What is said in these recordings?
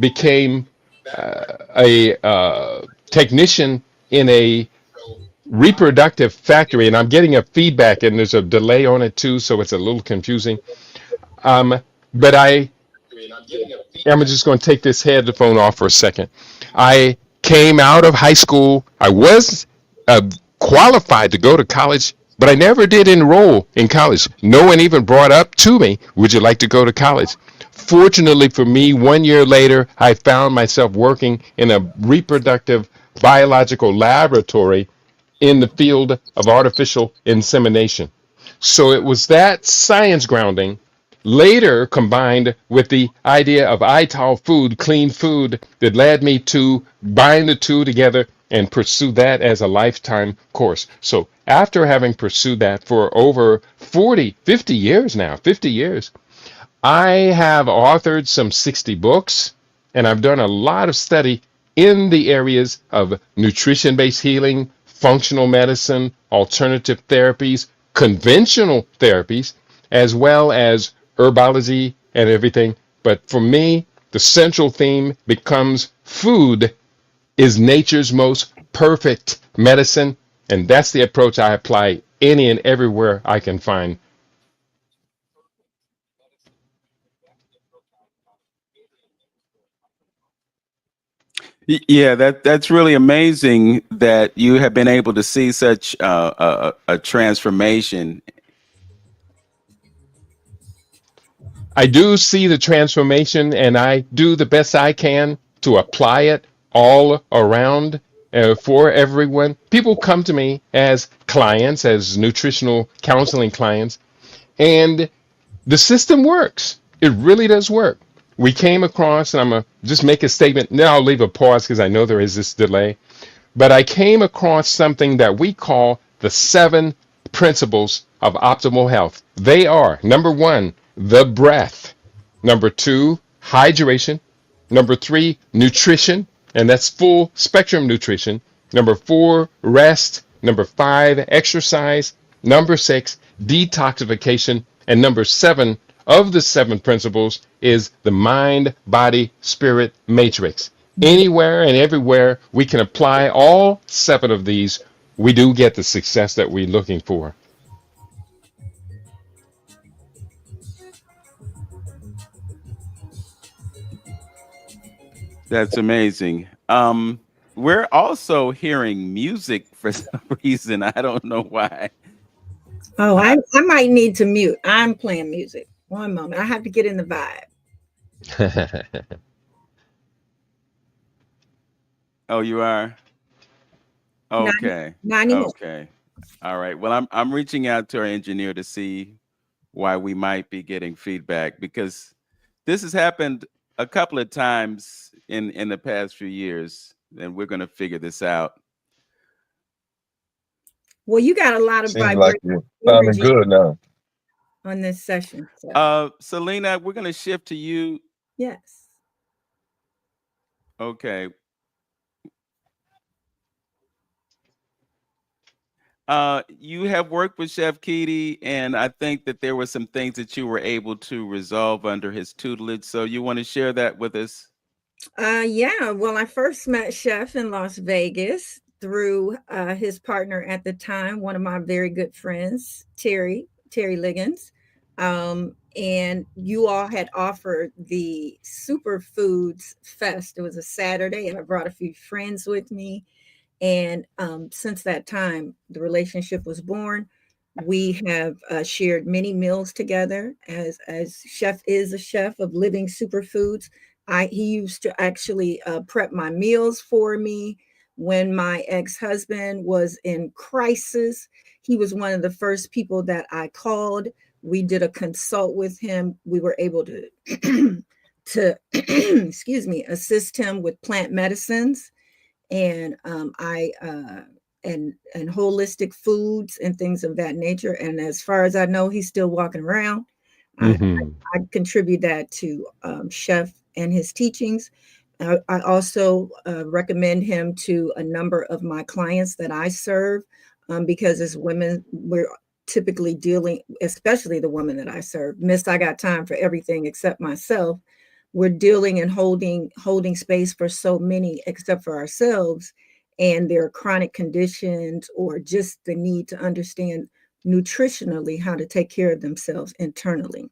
became a technician in a reproductive factory, and I'm getting a feedback, and there's a delay on it too, so it's a little confusing. Um, but I'm just going to take this headphone off for a second. I came out of high school. I was uh, qualified to go to college, but I never did enroll in college. No one even brought up to me, would you like to go to college? Fortunately for me, 1 year later, I found myself working in a reproductive biological laboratory in the field of artificial insemination. So it was that science grounding, later combined with the idea of ITAL food, clean food, that led me to bind the two together and pursue that as a lifetime course. So after having pursued that for over 40, 50 years now, 50 years, I have authored some 60 books, and I've done a lot of study in the areas of nutrition-based healing, functional medicine, alternative therapies, conventional therapies, as well as herbology and everything. But for me, the central theme becomes food is nature's most perfect medicine, and that's the approach I apply any and everywhere I can find. Yeah, that's really amazing that you have been able to see such a transformation. I do see the transformation, and I do the best I can to apply it all around for everyone. People come to me as clients, as nutritional counseling clients, and the system works. It really does work. We came across, and I'm going to just make a statement. Now I'll leave a pause because I know there is this delay. But I came across something that we call the 7 principles of optimal health. They are number 1, the breath; number 2, hydration; number 3, nutrition, and that's full spectrum nutrition; number 4, rest; number 5, exercise; number 6, detoxification; and number 7 of the 7 principles is the mind, body, spirit matrix. Anywhere and everywhere we can apply all 7 of these, we do get the success that we're looking for. That's amazing. We're also hearing music for some reason. I don't know why. Oh, I might need to mute. I'm playing music. One moment. I have to get in the vibe. Oh, you are? Not, Okay. not anymore. Okay. All right. Well, I'm reaching out to our engineer to see why we might be getting feedback, because this has happened a couple of times in the past few years, and we're going to figure this out. Well, you got a lot of Seems like vibration you're sounding good now. on this session. So. Selina, we're going to shift to you. Yes. Okay. You have worked with Chef Keaty, and I think that there were some things that you were able to resolve under his tutelage. So you want to share that with us? Yeah. Well, I first met Chef in Las Vegas through his partner at the time, one of my very good friends, Terry Liggins. And you all had offered the Superfoods Fest. It was a Saturday, and I brought a few friends with me. And since that time, the relationship was born. We have shared many meals together. As Chef is a chef of living superfoods, he used to actually prep my meals for me when my ex-husband was in crisis. He was one of the first people that I called. We did a consult with him. We were able to to excuse me, assist him with plant medicines and and holistic foods and things of that nature. And as far as I know, he's still walking around. Hmm. I contribute that to Chef and his teachings. I also recommend him to a number of my clients that I serve, because as women, we're typically dealing, especially the woman that I serve, Miss, I got time for everything except myself. we're dealing and holding space for so many except for ourselves, and their chronic conditions or just the need to understand nutritionally how to take care of themselves internally.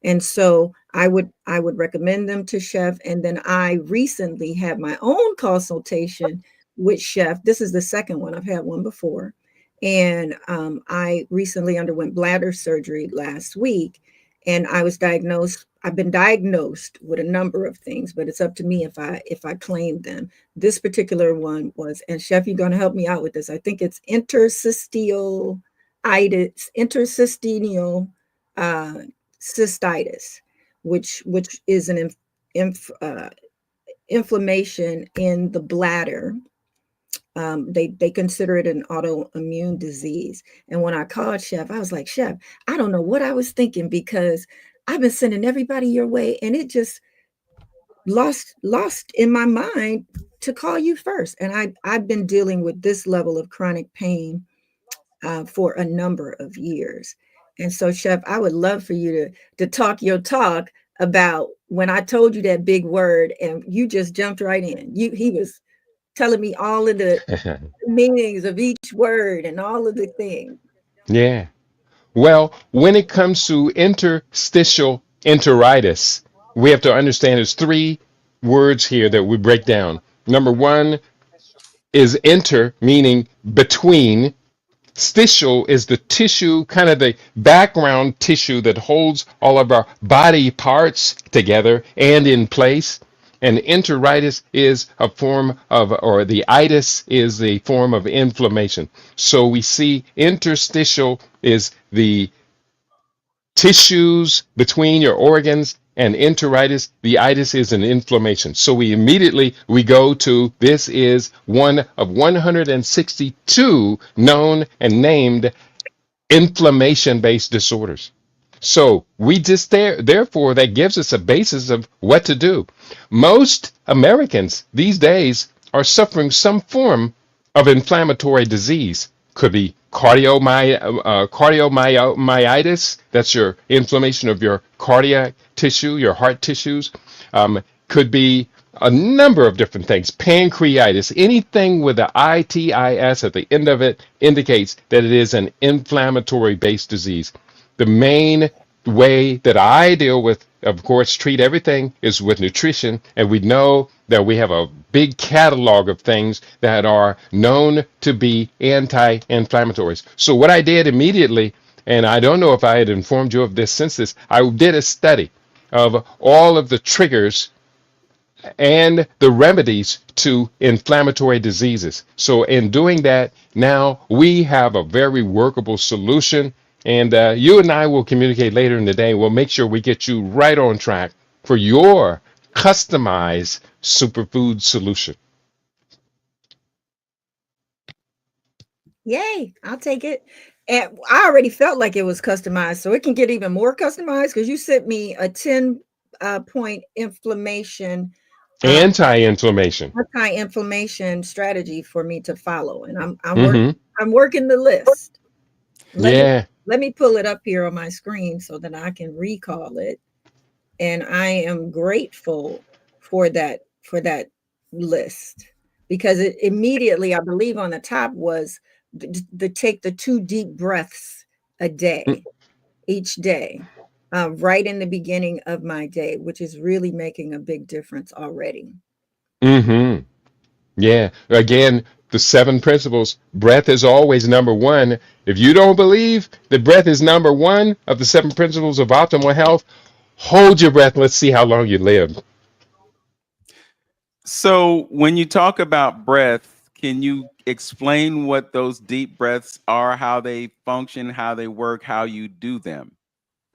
And so I would recommend them to Chef. And then I recently had my own consultation with Chef. This is the second one. I've had one before. And I recently underwent bladder surgery last week, and I've been diagnosed with a number of things, but it's up to me if I claim them. This particular one was, and Chef, you're going to help me out with this. I think it's interstitial uh, cystitis, which is an inflammation in the bladder. They consider it an autoimmune disease. And when I called Chef, I was like, Chef, I don't know what I was thinking, because I've been sending everybody your way, and it just lost in my mind to call you first. And I've been dealing with this level of chronic pain for a number of years. And so, Chef, I would love for you to talk your talk about when I told you that big word, and you just jumped right in. He was telling me all of the meanings of each word and all of the things. Yeah. Well, when it comes to interstitial enteritis, we have to understand there's three words here that we break down. Number one is enter, meaning between. Stitial is the tissue, kind of the background tissue that holds all of our body parts together and in place. And enteritis is a form of, or the itis is the form of inflammation. So we see interstitial is the tissues between your organs, and enteritis, the itis is an inflammation. So we go to, this is one of 162 known and named inflammation-based disorders. So therefore, that gives us a basis of what to do. Most Americans these days are suffering some form of inflammatory disease. Could be cardiomyositis, that's your inflammation of your cardiac tissue, your heart tissues. Could be a number of different things. Pancreatitis, anything with the itis at the end of it indicates that it is an inflammatory based disease. The main way that I deal with, of course, treat everything is with nutrition. And we know that we have a big catalog of things that are known to be anti-inflammatories. So what I did immediately, and I don't know if I had informed you of this since this, I did a study of all of the triggers and the remedies to inflammatory diseases. So in doing that, now we have a very workable solution. And you and I will communicate later in the day. We'll make sure we get you right on track for your customized superfood solution. Yay, I'll take it. And I already felt like it was customized, so it can get even more customized, because you sent me a 10 point inflammation Anti-inflammation strategy for me to follow, and I'm Mm-hmm. I'm working the list. Yeah. Let me pull it up here on my screen so that I can recall it. And I am grateful for that list, because it immediately, I believe on the top was take the 2 deep breaths a day, each day, right in the beginning of my day, which is really making a big difference already. Mm-hmm. Yeah. Again, the 7 principles. Breath is always number one. If you don't believe that breath is number one of the 7 principles of optimal health, hold your breath. Let's see how long you live. So when you talk about breath, can you explain what those deep breaths are, how they function, how they work, how you do them?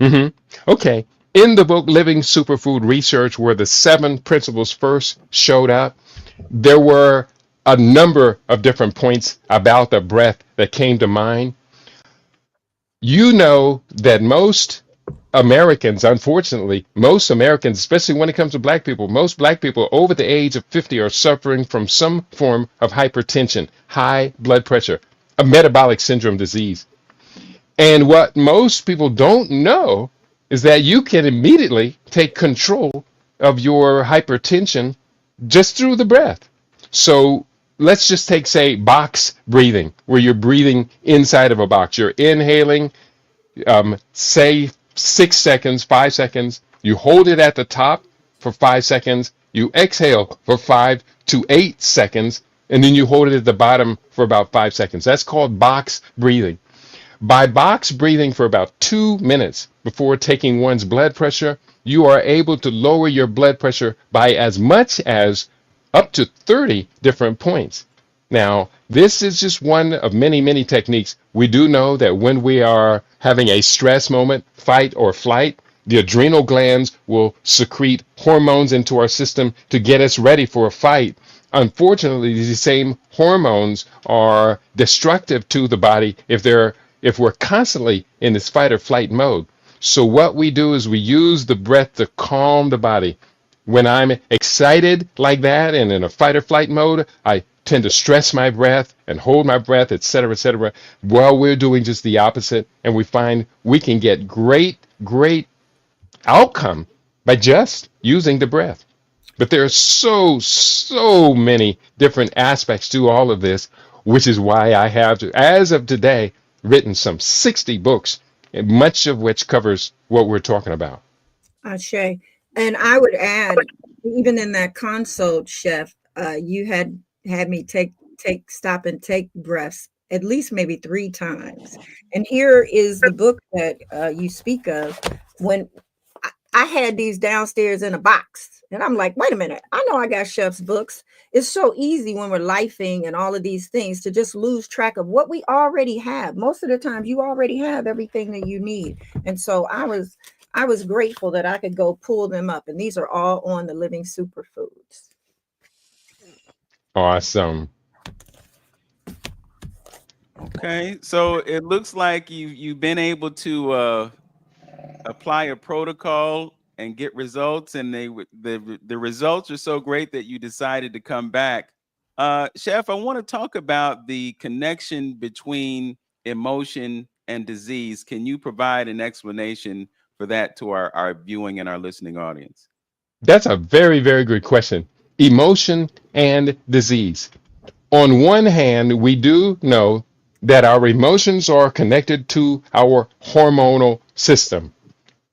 Mm-hmm. Okay. In the book Living Superfood Research, where the 7 principles first showed up, there were a number of different points about the breath that came to mind. You know that most Americans, unfortunately, especially when it comes to black people, most black people over the age of 50 are suffering from some form of hypertension, high blood pressure, a metabolic syndrome disease. And what most people don't know is that you can immediately take control of your hypertension just through the breath. So let's just take, say, box breathing, where you're breathing inside of a box. You're inhaling, say 6 seconds, 5 seconds. You hold it at the top for 5 seconds. You exhale for 5 to 8 seconds, and then you hold it at the bottom for about 5 seconds. That's called box breathing. By box breathing for about 2 minutes before taking one's blood pressure, you are able to lower your blood pressure by as much as up to 30 different points. Now, this is just one of many, many techniques. We do know that when we are having a stress moment, fight or flight, the adrenal glands will secrete hormones into our system to get us ready for a fight. Unfortunately, these same hormones are destructive to the body if we're constantly in this fight or flight mode. So what we do is we use the breath to calm the body. When I'm excited like that and in a fight or flight mode, I tend to stress my breath and hold my breath, etc., etc. Well, we're doing just the opposite, and we find we can get great, great outcome by just using the breath. But there are so many different aspects to all of this, which is why I have, as of today, written some 60 books, and much of which covers what we're talking about. Ashe. And I would add, even in that consult, Chef, you had me stop and take breaths at least maybe 3 times. And here is the book that you speak of. When I had these downstairs in a box, and I'm like, wait a minute, I know I got Chef's books. It's so easy when we're lifing and all of these things to just lose track of what we already have. Most of the time, you already have everything that you need. And so I was grateful that I could go pull them up, and these are all on the Living Superfoods. Awesome. Okay, so it looks like you've been able to apply a protocol and get results, and the results are so great that you decided to come back. Chef, I want to talk about the connection between emotion and disease. Can you provide an explanation for that to our viewing and our listening audience? That's a very, very good question. Emotion and disease. On one hand, we do know that our emotions are connected to our hormonal system.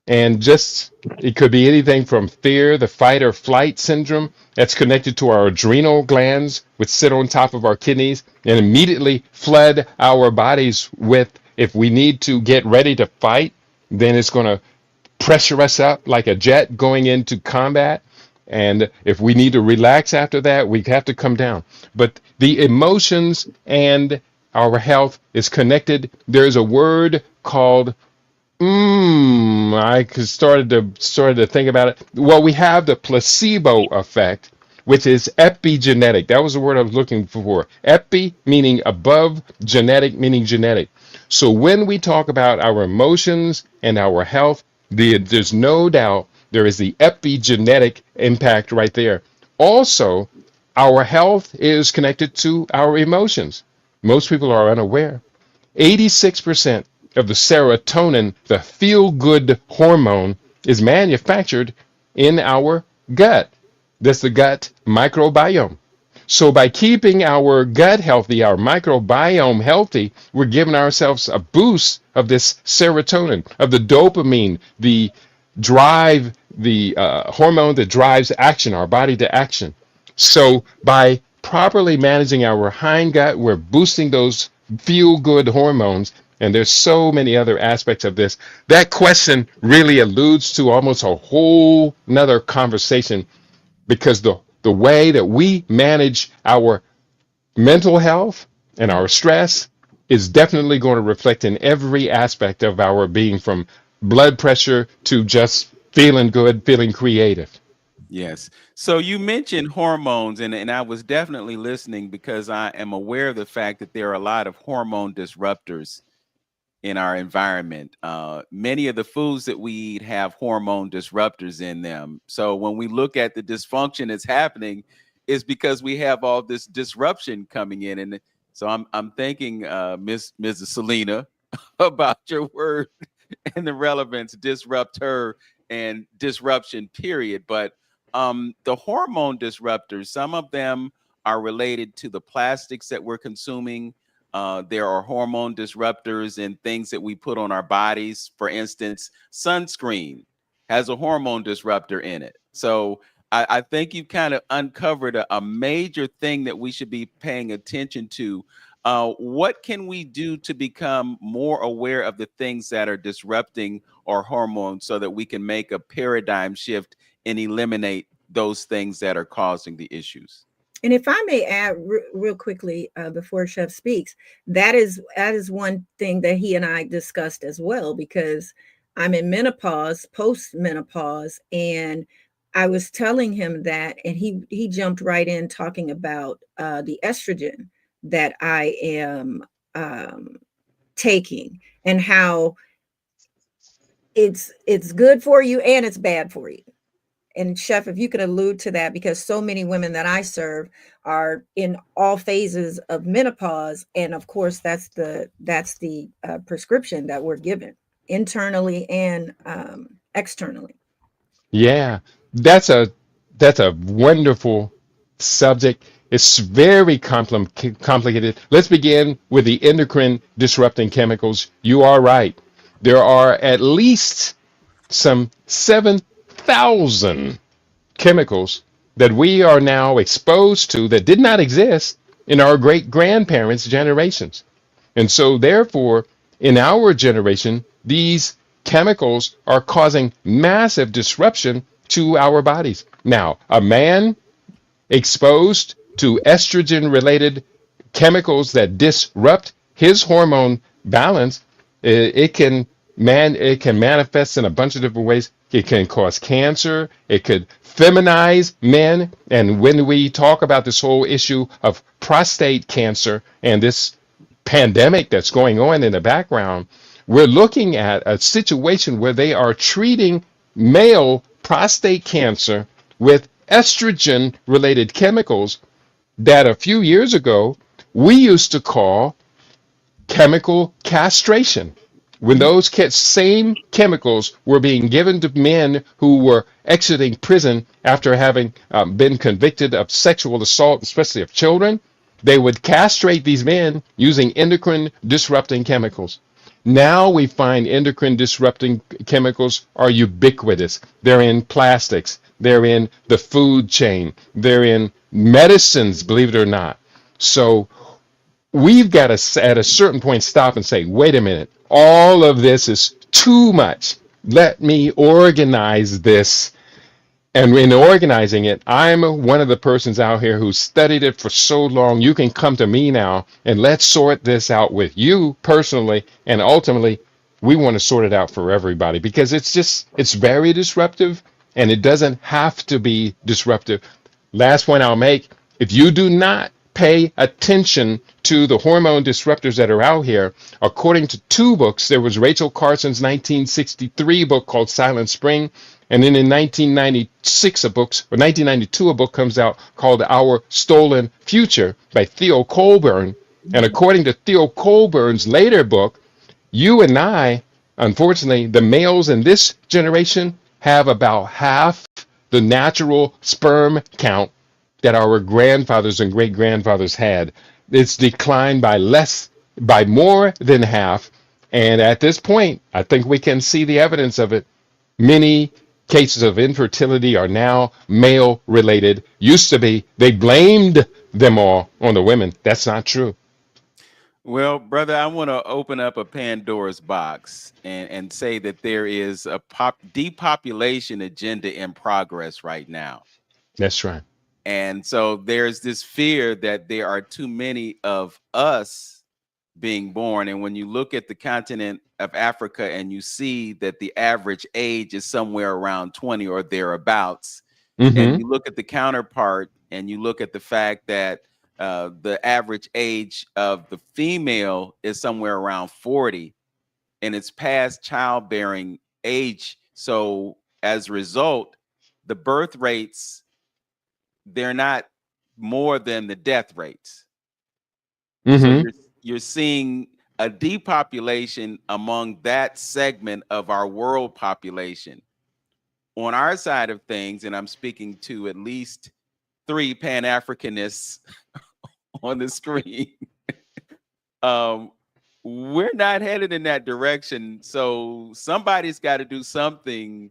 And just it could be anything from fear, the fight or flight syndrome that's connected to our adrenal glands, which sit on top of our kidneys and immediately flood our bodies with, if we need to get ready to fight, then it's going to pressure us up like a jet going into combat. And if we need to relax after that, we have to come down. But the emotions and our health is connected. There's a word called I started to think about it. Well, we have the placebo effect, which is epigenetic. That was the word I was looking for. Epi meaning above, genetic meaning genetic. So when we talk about our emotions and our health, there's no doubt there is the epigenetic impact right there. Also, our health is connected to our emotions. Most people are unaware. 86% of the serotonin, the feel good hormone, is manufactured in our gut. That's the gut microbiome. So by keeping our gut healthy, our microbiome healthy, we're giving ourselves a boost of this serotonin, of the dopamine, the drive, the hormone that drives action, our body to action. So by properly managing our hind gut, we're boosting those feel good hormones. And there's so many other aspects of this. That question really alludes to almost a whole nother conversation, because the way that we manage our mental health and our stress is definitely going to reflect in every aspect of our being, from blood pressure to just feeling good, feeling creative. Yes. So you mentioned hormones, and I was definitely listening because I am aware of the fact that there are a lot of hormone disruptors in our environment. Many of the foods that we eat have hormone disruptors in them. So when we look at the dysfunction that's happening, is because we have all this disruption coming in. And so I'm thinking, Mrs. Selina, about your word and the relevance, disrupt her and disruption, period. But the hormone disruptors, some of them are related to the plastics that we're consuming. There are hormone disruptors in things that we put on our bodies. For instance, sunscreen has a hormone disruptor in it. So I think you've kind of uncovered a major thing that we should be paying attention to. What can we do to become more aware of the things that are disrupting our hormones so that we can make a paradigm shift and eliminate those things that are causing the issues? And if I may add real quickly before Chef speaks, that is one thing that he and I discussed as well, because I'm in menopause, post menopause, and I was telling him that, and he jumped right in talking about the estrogen that I am taking, and how it's good for you and it's bad for you. And Chef, if you could allude to that, because so many women that I serve are in all phases of menopause, and of course that's the prescription that we're given internally and externally. Yeah, that's a that's a wonderful subject. It's very complicated. Let's begin with the endocrine disrupting chemicals. You are right. There are at least some 7,000 chemicals that we are now exposed to that did not exist in our great grandparents' generations. And so, therefore, in our generation, these chemicals are causing massive disruption to our bodies. Now, a man exposed to estrogen related chemicals that disrupt his hormone balance, it can manifest in a bunch of different ways. It can cause cancer. It could feminize men. And when we talk about this whole issue of prostate cancer and this pandemic that's going on in the background, we're looking at a situation where they are treating male prostate cancer with estrogen related chemicals that a few years ago we used to call chemical castration. When those same chemicals were being given to men who were exiting prison after having been convicted of sexual assault, especially of children, they would castrate these men using endocrine disrupting chemicals. Now we find endocrine disrupting chemicals are ubiquitous. They're in plastics, they're in the food chain, they're in medicines, believe it or not. So we've got to, at a certain point, stop and say, wait a minute, all of this is too much. Let me organize this. And in organizing it, I'm one of the persons out here who studied it for so long. You can come to me now and let's sort this out with you personally. And ultimately, we want to sort it out for everybody because it's very disruptive and it doesn't have to be disruptive. Last point I'll make, if you do not pay attention to the hormone disruptors that are out here, according to two books, there was Rachel Carson's 1963 book called Silent Spring, and then in 1996 or 1992 a book comes out called Our Stolen Future by Theo Colburn. And according to Theo Colburn's later book, you and I, unfortunately, the males in this generation have about half the natural sperm count that our grandfathers and great grandfathers had. It's declined by more than half. And at this point, I think we can see the evidence of it. Many cases of infertility are now male related. Used to be, they blamed them all on the women. That's not true. Well, brother, I want to open up a Pandora's box and say that there is a depopulation agenda in progress right now. That's right. And so there's this fear that there are too many of us being born. And when you look at the continent of Africa and you see that the average age is somewhere around 20 or thereabouts, and Mm-hmm. you look at the counterpart and you look at the fact that the average age of the female is somewhere around 40 and it's past childbearing age. So as a result, the birth rates, they're not more than the death rates. So Mm-hmm. you're seeing a depopulation among that segment of our world population. on our side of things, and I'm speaking to at least 3 Pan-Africanists on the screen, we're not headed in that direction. So somebody's got to do something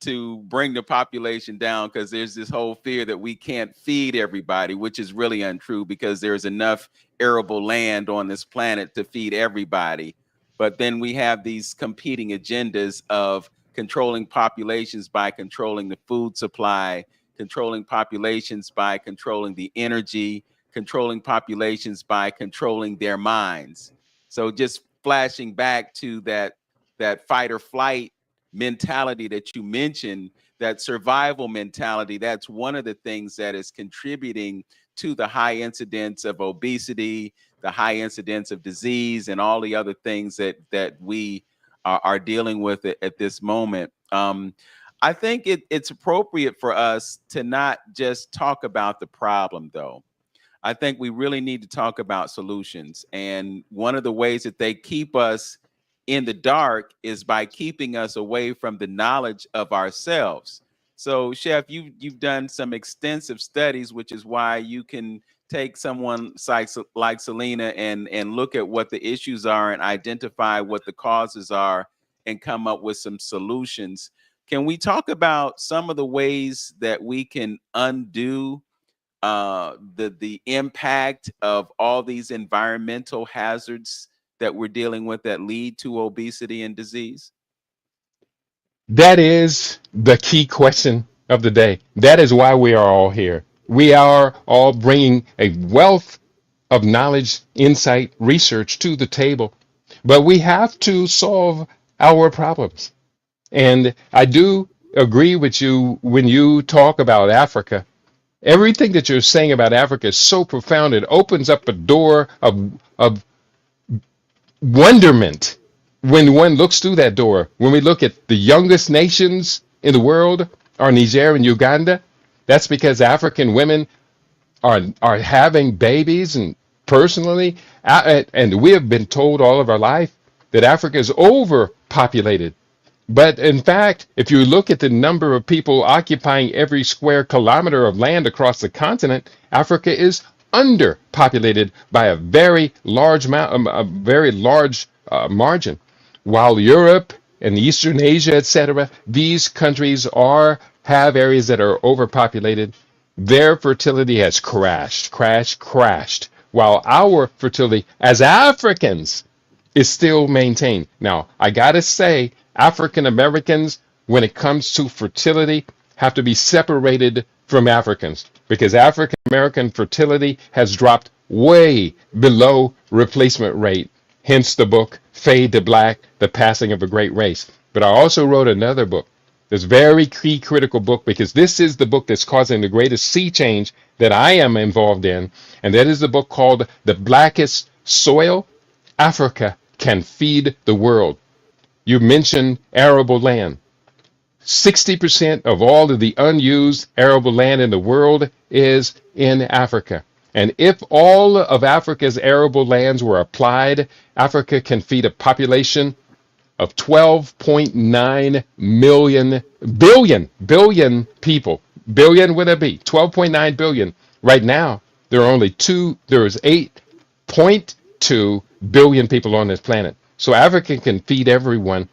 to bring the population down, because there's this whole fear that we can't feed everybody, which is really untrue, because there's enough arable land on this planet to feed everybody. But then we have these competing agendas of controlling populations by controlling the food supply, controlling populations by controlling the energy, controlling populations by controlling their minds. So just flashing back to that fight or flight mentality that you mentioned, that survival mentality, that's one of the things that is contributing to the high incidence of obesity, the high incidence of disease, and all the other things that we are dealing with at this moment. I think it's appropriate for us to not just talk about the problem, though. I think we really need to talk about solutions. And one of the ways that they keep us in the dark is by keeping us away from the knowledge of ourselves. So, Chef, you've done some extensive studies, which is why you can take someone like Selina and look at what the issues are and identify what the causes are and come up with some solutions. Can we talk about some of the ways that we can undo the impact of all these environmental hazards that we're dealing with that lead to obesity and disease? That is the key question of the day. That is why we are all here. We are all bringing a wealth of knowledge, insight, research to the table, but we have to solve our problems. And I do agree with you when you talk about Africa. Everything that you're saying about Africa is so profound. It opens up a door of wonderment when one looks through that door. When we look at the youngest nations in the world are Niger and Uganda, that's because African women are having babies. And personally, and we have been told all of our life that Africa is overpopulated. But in fact, if you look at the number of people occupying every square kilometer of land across the continent, Africa is underpopulated by a very large margin. While Europe and Eastern Asia, etc., these countries have areas that are overpopulated. Their fertility has crashed, while our fertility as Africans is still maintained. Now, I gotta say, African Americans, when it comes to fertility, have to be separated from Africans, because African American fertility has dropped way below replacement rate. Hence the book, Fade to Black, The Passing of a Great Race. But I also wrote another book, this very key critical book, because this is the book that's causing the greatest sea change that I am involved in. And that is the book called The Blackest Soil Africa Can Feed the World. You mentioned arable land. 60% of all of the unused arable land in the world is in Africa. And if all of Africa's arable lands were applied, Africa can feed a population of 12.9 billion people. Billion with a B. 12.9 billion. Right now, there is 8.2 billion people on this planet. So Africa can feed everyone.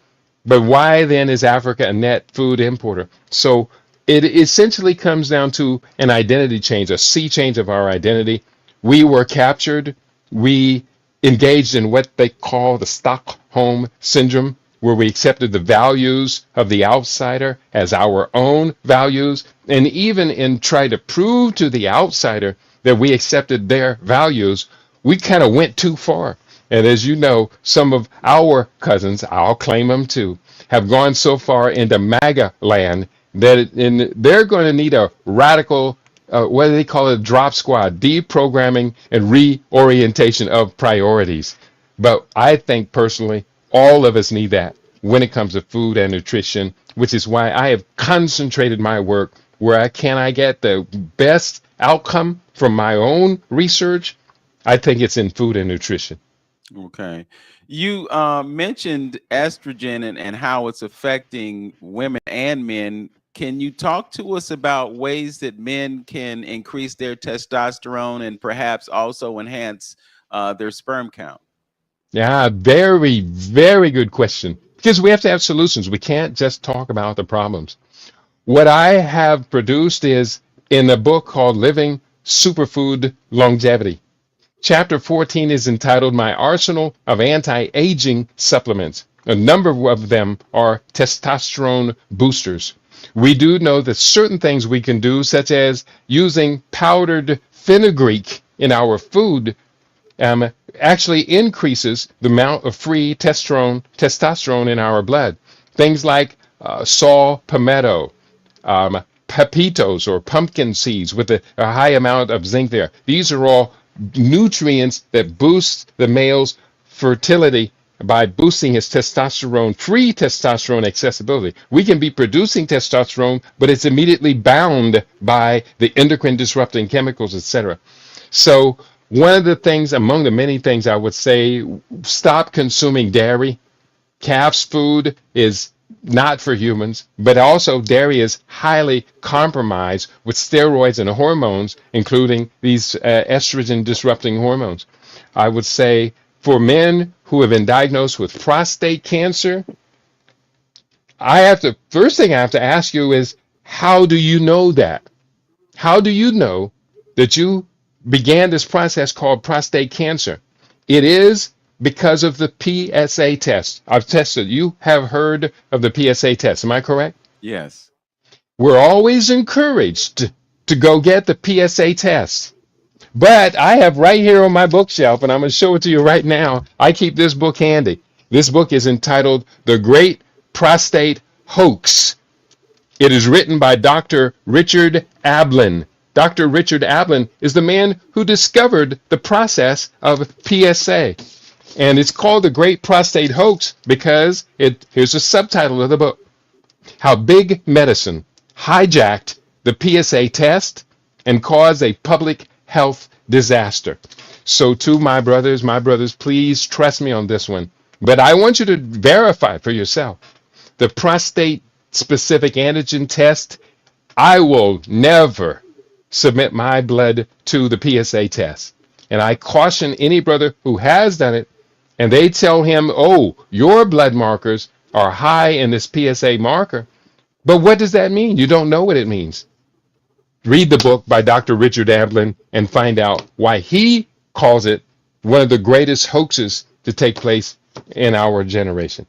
But why then is Africa a net food importer? So it essentially comes down to an identity change, a sea change of our identity. We were captured. We engaged in what they call the Stockholm Syndrome, where we accepted the values of the outsider as our own values, and even in trying to prove to the outsider that we accepted their values, we kind of went too far. And as you know, some of our cousins, I'll claim them too, have gone so far into MAGA land that they're going to need a radical, what do they call it, drop squad, deprogramming and reorientation of priorities. But I think personally, all of us need that when it comes to food and nutrition, which is why I have concentrated my work where can I get the best outcome from my own research. I think it's in food and nutrition. Okay. You mentioned estrogen and how it's affecting women and men Can you talk to us about ways that men can increase their testosterone and perhaps also enhance their sperm count? Yeah, very, very good question. Because we have to have solutions. We can't just talk about the problems. What I have produced is in a book called Living Superfood Longevity. Chapter 14 is entitled My Arsenal of Anti-Aging Supplements. A number of them are testosterone boosters. We do know that certain things we can do, such as using powdered fenugreek in our food, actually increases the amount of free testosterone in our blood. Things like saw palmetto, pepitos or pumpkin seeds with a high amount of zinc there. These are all nutrients that boost the male's fertility by boosting his testosterone, free testosterone accessibility. We can be producing testosterone, but it's immediately bound by the endocrine disrupting chemicals, etc. So one of the things, among the many things I would say, stop consuming dairy. Calf's food is not for humans, but also dairy is highly compromised with steroids and hormones, including these estrogen disrupting hormones. I would say for men who have been diagnosed with prostate cancer, first thing I have to ask you is, how do you know that? How do you know that you began this process called prostate cancer? It is because of the PSA test. I've tested. You have heard of the PSA test. Am I correct? Yes. We're always encouraged to go get the PSA test. But I have right here on my bookshelf, and I'm going to show it to you right now. I keep this book handy. This book is entitled The Great Prostate Hoax. It is written by Dr. Richard Ablin. Dr. Richard Ablin is the man who discovered the process of PSA. And it's called The Great Prostate Hoax because here's a subtitle of the book: How Big Medicine Hijacked the PSA Test and Caused a Public Health Disaster. So to my brothers, please trust me on this one. But I want you to verify for yourself. The prostate specific antigen test, I will never submit my blood to the PSA test. And I caution any brother who has done it and they tell him, oh, your blood markers are high in this PSA marker. But what does that mean? You don't know what it means. Read the book by Dr. Richard Ablin and find out why he calls it one of the greatest hoaxes to take place in our generation.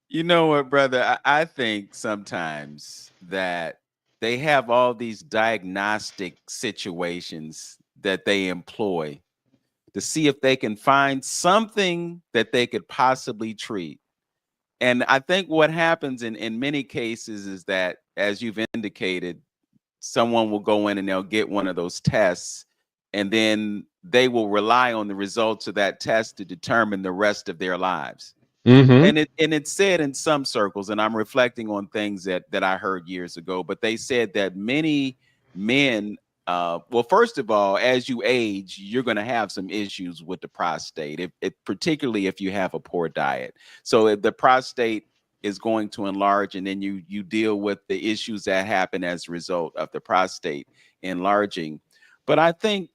You know what, brother? I think sometimes that they have all these diagnostic situations that they employ to see if they can find something that they could possibly treat. And I think what happens in many cases is that, as you've indicated, someone will go in and they'll get one of those tests, and then they will rely on the results of that test to determine the rest of their lives. Mm-hmm. And it's said in some circles, and I'm reflecting on things that I heard years ago, but they said that many men, well, first of all, as you age, you're going to have some issues with the prostate, particularly if you have a poor diet. So if the prostate is going to enlarge, and then you deal with the issues that happen as a result of the prostate enlarging. But I think,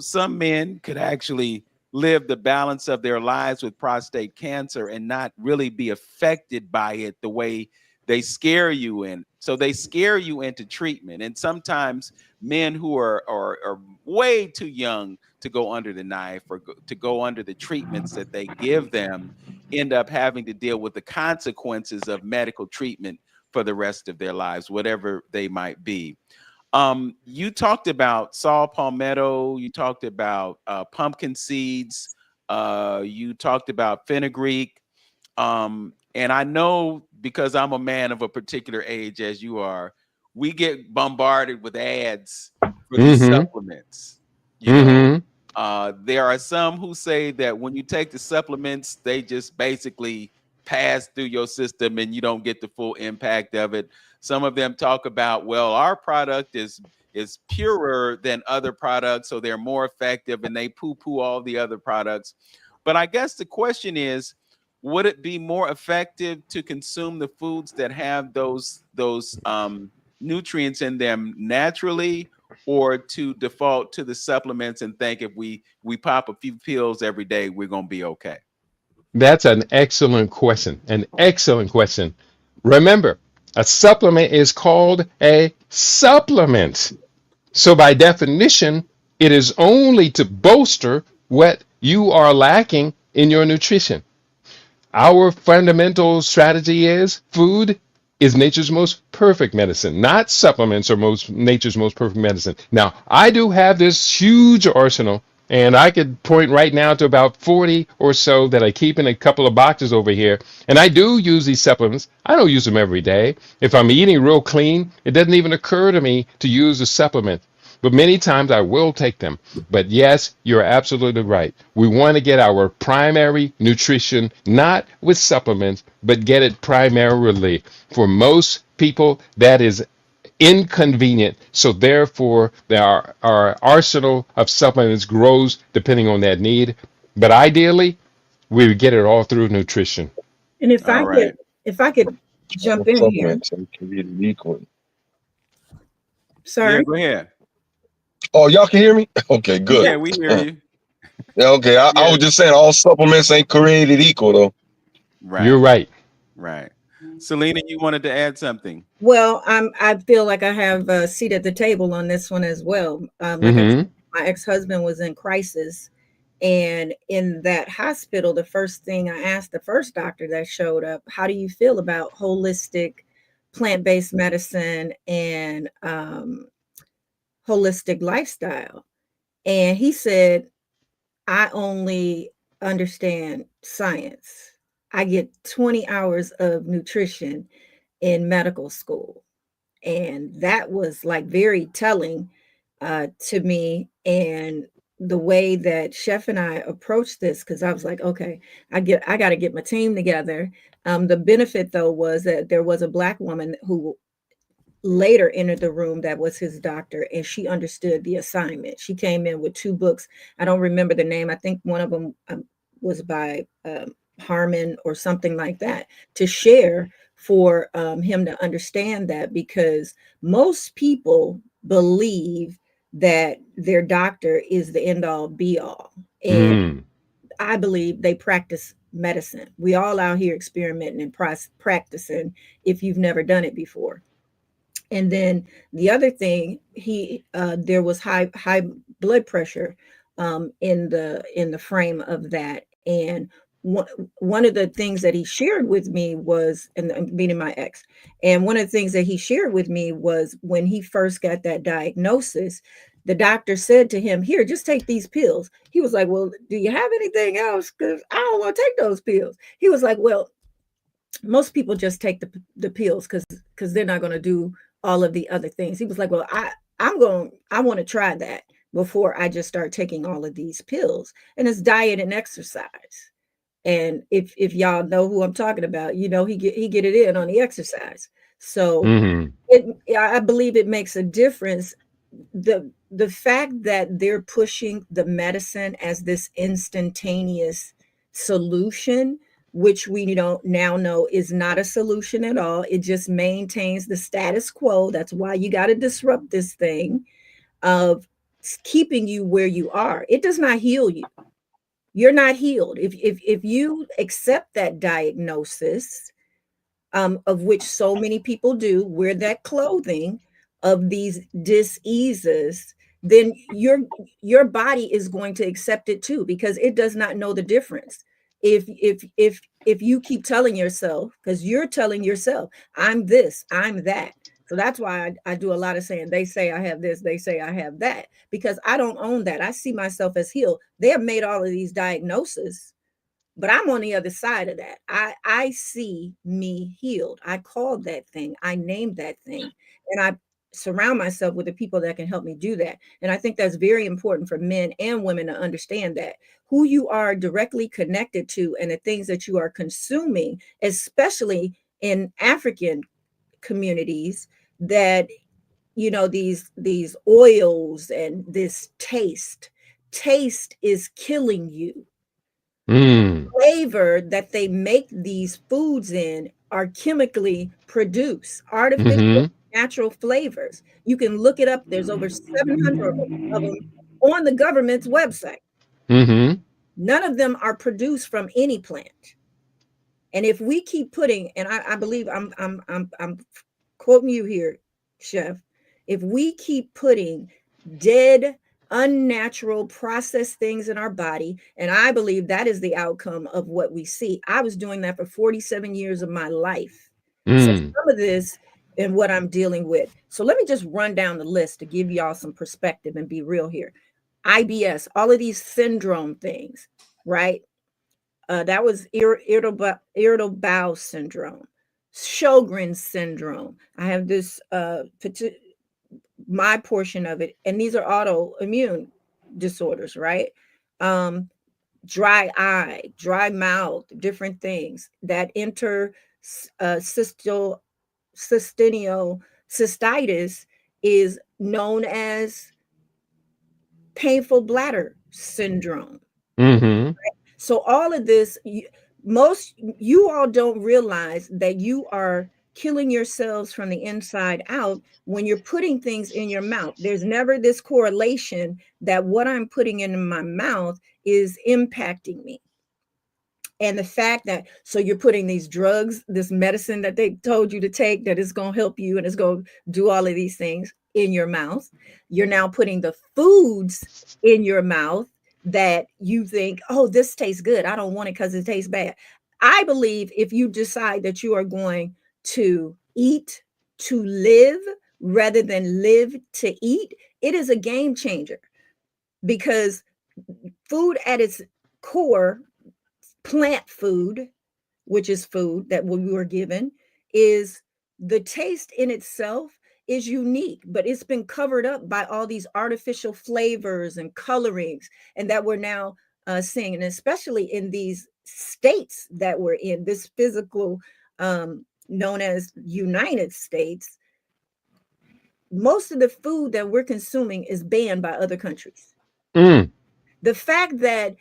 some men could actually live the balance of their lives with prostate cancer and not really be affected by it the way they scare you in. So they scare you into treatment. And sometimes men who are way too young to go under the knife or to go under the treatments that they give them end up having to deal with the consequences of medical treatment for the rest of their lives, whatever they might be. You talked about saw palmetto, you talked about pumpkin seeds, you talked about fenugreek. And I know, because I'm a man of a particular age, as you are, we get bombarded with ads for these Mm-hmm. supplements. Mm-hmm. There are some who say that when you take the supplements, they just basically pass through your system and you don't get the full impact of it. Some of them talk about, well, our product is purer than other products, so they're more effective, and they poo-poo all the other products. But I guess the question is, would it be more effective to consume the foods that have those nutrients in them naturally, or to default to the supplements and think if we pop a few pills every day, we're going to be okay? That's an excellent question. An excellent question. Remember, a supplement is called a supplement. So, by definition, it is only to bolster what you are lacking in your nutrition. Our fundamental strategy is food is nature's most perfect medicine, not supplements are most nature's most perfect medicine. Now, I do have this huge arsenal, and I could point right now to about 40 or so that I keep in a couple of boxes over here. And I do use these supplements. I don't use them every day. If I'm eating real clean, it doesn't even occur to me to use a supplement. But many times I will take them. But yes, you're absolutely right. We want to get our primary nutrition not with supplements, but get it primarily. For most people, that is inconvenient. So therefore, our arsenal of supplements grows depending on that need. But ideally, we would get it all through nutrition. And All right. if I could All jump in here, supplements are created equal. Yeah, sorry. go ahead. Oh, y'all can hear me? Okay, good. Yeah, we hear you. Yeah, okay. I Yeah, was just saying all supplements ain't created equal though. You're right, right. right. Selena, you wanted to add something. Well, I feel like I have a seat at the table on this one as well. Like I said, Mm-hmm. my ex-husband was in crisis, and in that hospital, the first thing I asked the first doctor that showed up, how do you feel about holistic plant-based medicine and holistic lifestyle? And he said, I only understand science. I get 20 hours of nutrition in medical school. And that was like very telling to me. And the way that Chef and I approached this, because I was like, okay, I got to get my team together. The benefit though was that there was a Black woman who later entered the room that was his doctor, and she understood the assignment. She came in with two books. I don't remember the name. I think one of them was by Harmon or something like that, to share for him to understand that, because most people believe that their doctor is the end all be all, and Mm. I believe they practice medicine. We all out here experimenting and practicing if you've never done it before. And then the other thing, he there was high blood pressure in the frame of that. And one, one of the things that he shared with me was, and meaning my ex, and one of the things that he shared with me was when he first got that diagnosis, the doctor said to him, here, just take these pills. He was like, well, do you have anything else? Because I don't want to take those pills. He was like, well, most people just take the pills because they're not going to do all of the other things. He was like, well, I want to try that before I just start taking all of these pills. And it's diet and exercise. And if y'all know who I'm talking about, you know, he get it in on the exercise. So Mm-hmm. I believe it makes a difference. The fact that they're pushing the medicine as this instantaneous solution, which we don't now know is not a solution at all. It just maintains the status quo. That's why you got to disrupt this thing of keeping you where you are. It does not heal you. You're not healed. If you accept that diagnosis, of which so many people do, wear that clothing of these diseases, then your body is going to accept it too, because it does not know the difference. If you keep telling yourself, because you're telling yourself, I'm this, I'm that. So that's why I do a lot of saying, they say I have this, they say I have that, because I don't own that. I see myself as healed. They have made all of these diagnoses, but I'm on the other side of that. I see me healed. I called that thing. I named that thing. And I surround myself with the people that can help me do that. And I think that's very important for men and women to understand that who you are directly connected to and the things that you are consuming, especially in African communities, that you know, these oils and this taste is killing you. Mm. Flavor that they make these foods in are chemically produced, artificial, Mm-hmm. natural flavors. You can look it up. There's over 700 of them on the government's website. Mm-hmm. None of them are produced from any plant. And if we keep putting, and I believe I'm quoting you here, Chef, if we keep putting dead, unnatural, processed things in our body, and I believe that is the outcome of what we see. I was doing that for 47 years of my life. So Mm. some of this and what I'm dealing with. So let me just run down the list to give y'all some perspective and be real here. IBS, all of these syndrome things, right? That was irritable bowel syndrome, Sjogren's syndrome. I have this my portion of it, and these are autoimmune disorders, right? Um, Dry eye, dry mouth, different things that enter cystinocystitis is known as painful bladder syndrome. Mm-hmm. So all of this, most you all don't realize that you are killing yourselves from the inside out when you're putting things in your mouth. There's never this correlation that what I'm putting in my mouth is impacting me. And the fact that, so you're putting these drugs, this medicine that they told you to take that is going to help you and it's going to do all of these things in your mouth. You're now putting the foods in your mouth that you think, oh, this tastes good. I don't want it because it tastes bad. I believe if you decide that you are going to eat to live rather than live to eat, it is a game changer, because food at its core, plant food, which is food that we were given, is the taste in itself is unique, but it's been covered up by all these artificial flavors and colorings, and that we're now seeing, and especially in these states that we're in, this physical, known as United States, most of the food that we're consuming is banned by other countries. Mm. The fact that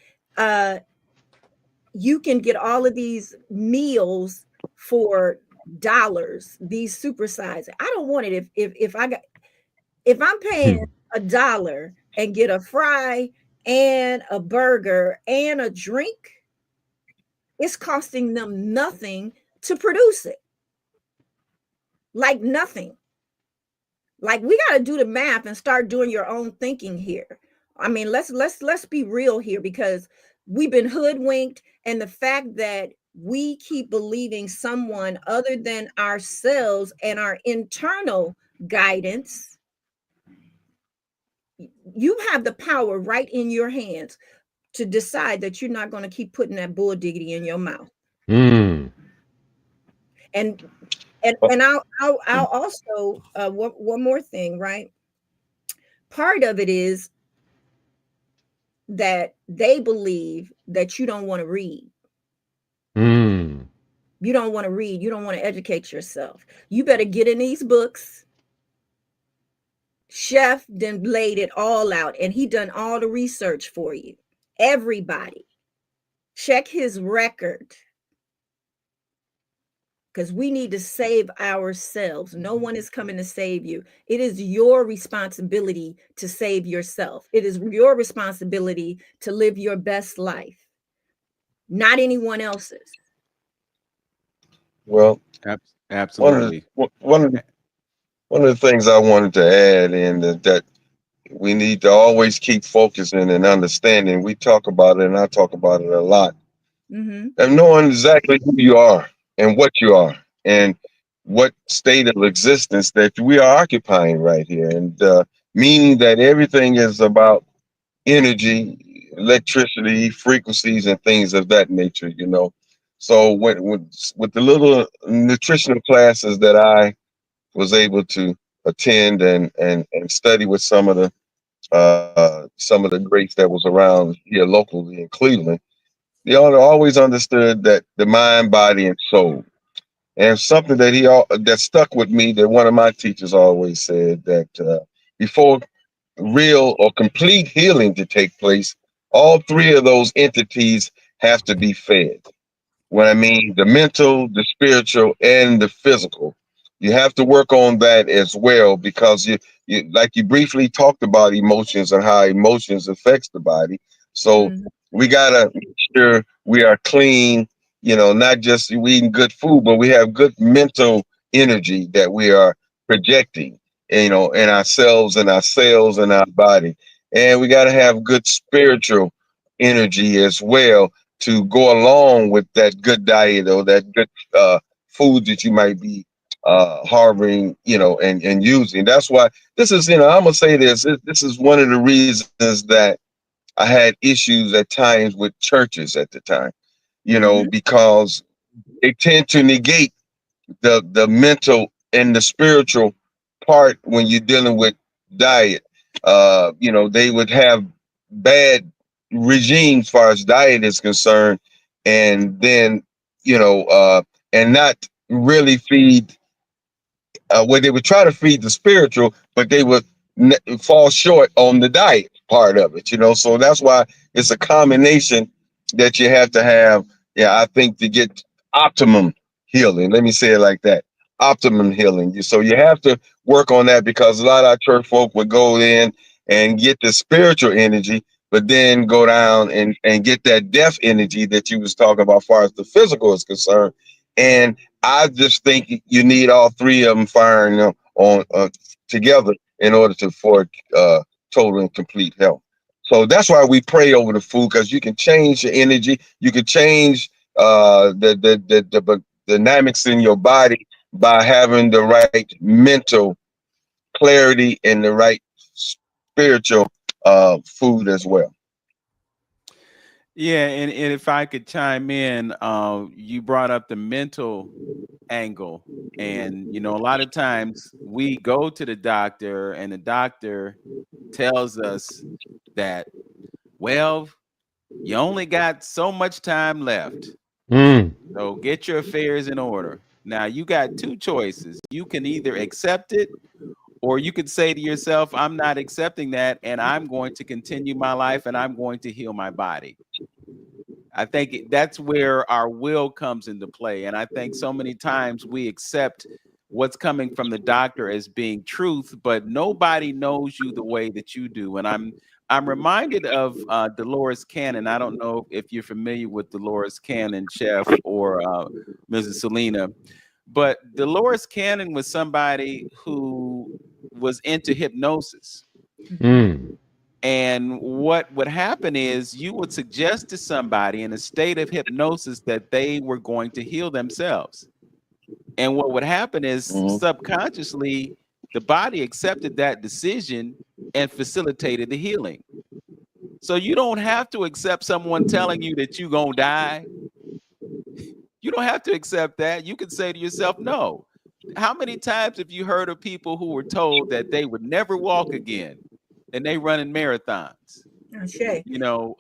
you can get all of these meals for dollars, these supersized. I don't want it. If I'm paying $1 and get a fry and a burger and a drink, it's costing them nothing to produce it. Like nothing. Like, we got to do the math and start doing your own thinking here. I mean, let's be real here, because we've been hoodwinked, and the fact that we keep believing someone other than ourselves and our internal guidance, you have the power right in your hands to decide that you're not going to keep putting that bull diggity in your mouth. Mm. And I'll also one more thing, right? Part of it is that they believe that you don't want to read. Mm. You don't want to read. You don't want to educate yourself. You better get in these books. Chef then laid it all out, and he done all the research for you. Everybody, check his record, because we need to save ourselves. No one is coming to save you. It is your responsibility to save yourself. It is your responsibility to live your best life, not anyone else's. Well, Absolutely. one of the things I wanted to add in that we need to always keep focusing and understanding. We talk about it, and I talk about it a lot. Mm-hmm. And knowing exactly who you are and what you are and what state of existence that we are occupying right here, and meaning that everything is about energy, electricity, frequencies, and things of that nature. So with the little nutritional classes that I was able to attend and study with some of the greats that was around here locally in Cleveland, they always understood that the mind, body, and soul. And something that stuck with me, that one of my teachers always said, that before real or complete healing to take place, all three of those entities have to be fed. What I mean, the mental, the spiritual, and the physical. You have to work on that as well because you like you briefly talked about emotions and how emotions affects the body. So Mm-hmm. we gotta make sure we are clean, not just we eating good food, but we have good mental energy that we are projecting, in ourselves and our cells and our body. And we gotta have good spiritual energy as well to go along with that good diet or that good food that you might be harboring, and using. That's why this is, I'm gonna say this is one of the reasons that I had issues at times with churches at the time, Mm-hmm. because they tend to negate the mental and the spiritual part when you're dealing with diet. They would have bad regimes as far as diet is concerned, and then and not really feed where they would try to feed the spiritual, but they would fall short on the diet part of it, So that's why it's a combination that you have to have. Yeah, I think to get optimum healing. Let me say it like that: optimum healing. So you have to work on that because a lot of our church folk would go in and get the spiritual energy, but then go down and get that death energy that you was talking about, as far as the physical is concerned. And I just think you need all three of them firing on together in order to for total and complete health. So that's why we pray over the food, because you can change your energy, you can change the dynamics in your body by having the right mental clarity and the right spiritual food as well. Yeah, and if I could chime in, you brought up the mental angle. And, a lot of times we go to the doctor and the doctor tells us that, well, you only got so much time left. Mm. So get your affairs in order. Now, you got two choices. You can either accept it, or you could say to yourself, I'm not accepting that, and I'm going to continue my life and I'm going to heal my body. I think that's where our will comes into play. And I think so many times we accept what's coming from the doctor as being truth, but nobody knows you the way that you do. And I'm reminded of Dolores Cannon. I don't know if you're familiar with Dolores Cannon, Chef, or Mrs. Selina, but Dolores Cannon was somebody who was into hypnosis. Mm. And what would happen is you would suggest to somebody in a state of hypnosis that they were going to heal themselves. And what would happen is Mhm. subconsciously, the body accepted that decision and facilitated the healing. So you don't have to accept someone telling you that you're going to die. You don't have to accept that. You can say to yourself, no. How many times have you heard of people who were told that they would never walk again and they run in marathons? Ashe.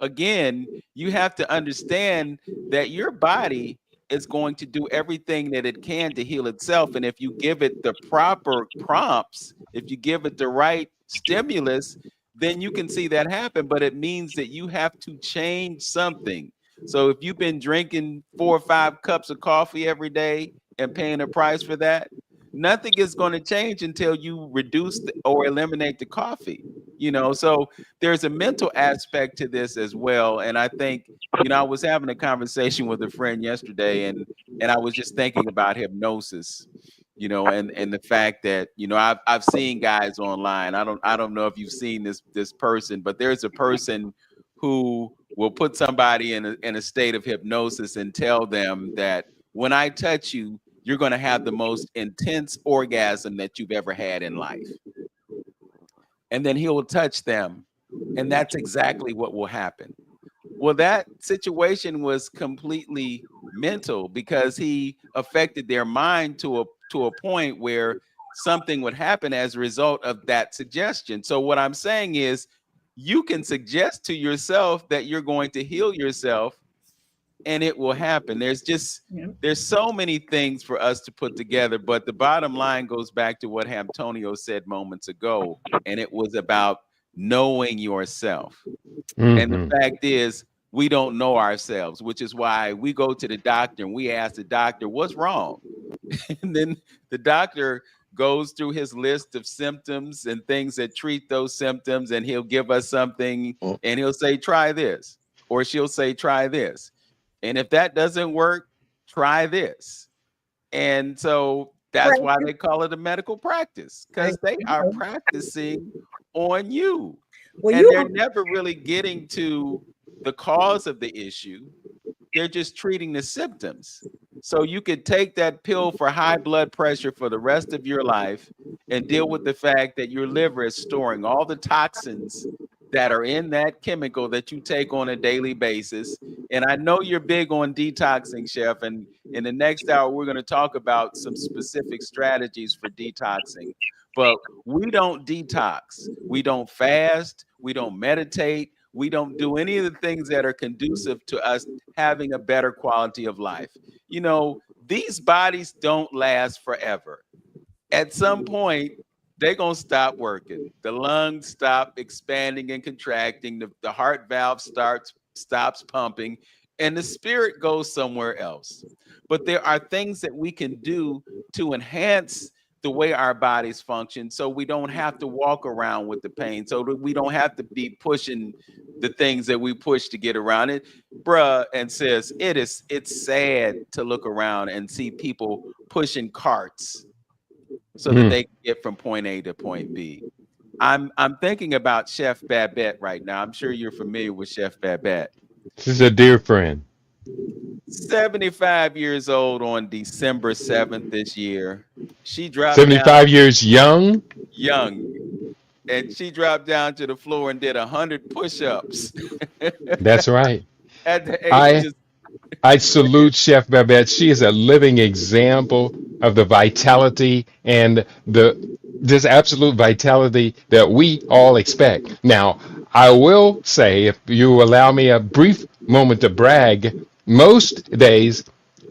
Again, you have to understand that your body is going to do everything that it can to heal itself. And if you give it the proper prompts, if you give it the right stimulus, then you can see that happen. But it means that you have to change something. So if you've been drinking 4 or 5 cups of coffee every day and paying a price for that, nothing is going to change until you reduce or eliminate the coffee. So there's a mental aspect to this as well. And I think, I was having a conversation with a friend yesterday, and I was just thinking about hypnosis, and the fact that, I've seen guys online. I don't know if you've seen this person, but there's a person who will put somebody in a state of hypnosis and tell them that when I touch you, you're going to have the most intense orgasm that you've ever had in life. And then he will touch them, and that's exactly what will happen. Well, that situation was completely mental because he affected their mind to a point where something would happen as a result of that suggestion. So what I'm saying is you can suggest to yourself that you're going to heal yourself, and it will happen. Yeah. There's so many things for us to put together, but the bottom line goes back to what Antonio said moments ago, and it was about knowing yourself. And the Mm-hmm. fact is, we don't know ourselves, which is why we go to the doctor and we ask the doctor, what's wrong? And then the doctor goes through his list of symptoms and things that treat those symptoms, and he'll give us something and he'll say, try this, or she'll say, try this. And if that doesn't work, try this. And so that's why they call it a medical practice, because they are practicing on you. Well, And they're never really getting to the cause of the issue. They're just treating the symptoms. So you could take that pill for high blood pressure for the rest of your life and deal with the fact that your liver is storing all the toxins that are in that chemical that you take on a daily basis. And I know you're big on detoxing, Chef. And in the next hour, we're going to talk about some specific strategies for detoxing. But we don't detox. We don't fast. We don't meditate. We don't do any of the things that are conducive to us having a better quality of life. You know, these bodies don't last forever. At some point, they're going to stop working. The lungs stop expanding and contracting. The heart valve stops pumping, and the spirit goes somewhere else. But there are things that we can do to enhance the way our bodies function, so we don't have to walk around with the pain, so that we don't have to be pushing the things that we push to get around it. Bruh and sis, it's sad to look around and see people pushing carts so that they can get from point A to point B. I'm thinking about Chef Babette right now. I'm sure you're familiar with Chef Babette. This is a dear friend. 75 years old on December 7th this year. She dropped down 75 years young. And she dropped down to the floor and did 100 push-ups. That's right. At the age of I salute Chef Babette. She is a living example of the vitality and this absolute vitality that we all expect. Now, I will say, if you allow me a brief moment to brag, most days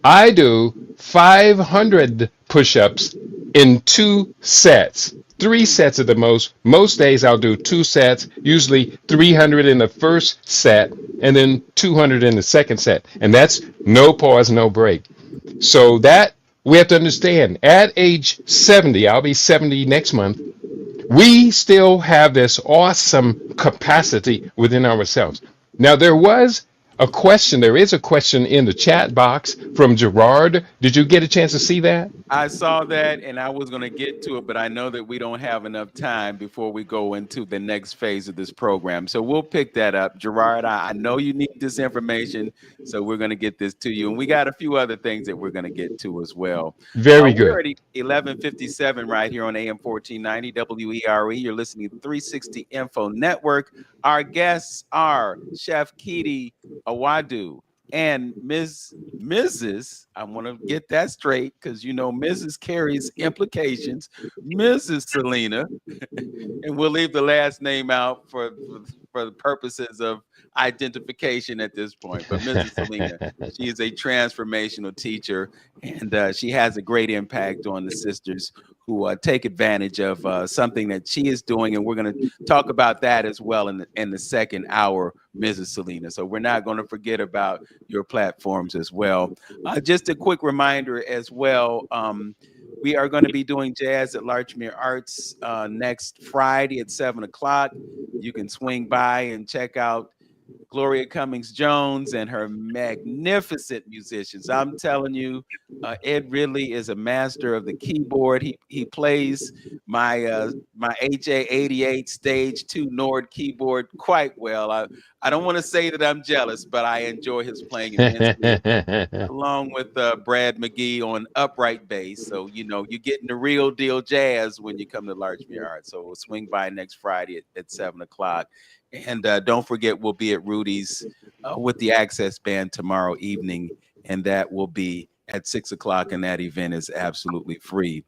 I do 500 push-ups in 2 sets. 3 sets at the most. Most days I'll do 2 sets, usually 300 in the first set and then 200 in the second set. And that's no pause, no break. So that we have to understand, at age 70, I'll be 70 next month, we still have this awesome capacity within ourselves. Now, there is a question in the chat box from Gerard. Did you get a chance to see that? I saw that and I was going to get to it, but I know that we don't have enough time before we go into the next phase of this program. So we'll pick that up. Gerard, I know you need this information, so we're going to get this to you. And we got a few other things that we're going to get to as well. Very good. We're already 11:57 right here on AM 1490 WERE. You're listening to 360 Info Network. Our guests are Chef Kitty Awadu and Mrs. I want to get that straight because you know Mrs. carries implications. Mrs. Selina, and we'll leave the last name out for the purposes of identification at this point. But Mrs. Selina, she is a transformational teacher, and she has a great impact on the sisters who take advantage of something that she is doing, and we're going to talk about that as well in the second hour, Mrs. Selina. So we're not going to forget about your platforms as well. Just a quick reminder as well, we are going to be doing Jazz at Larchmere Arts next Friday at 7 o'clock. You can swing by and check out Gloria Cummings Jones and her magnificent musicians. I'm telling you, Ed really is a master of the keyboard. He plays my my HA88 Stage 2 Nord keyboard quite well. I don't want to say that I'm jealous, but I enjoy his playing immensely, along with Brad McGee on upright bass. So, you know, you're getting the real deal jazz when you come to Larchmere Arts. So we'll swing by next Friday at 7 o'clock. And don't forget, we'll be at Rudy's with the Access Band tomorrow evening, and that will be at 6 o'clock, and that event is absolutely free.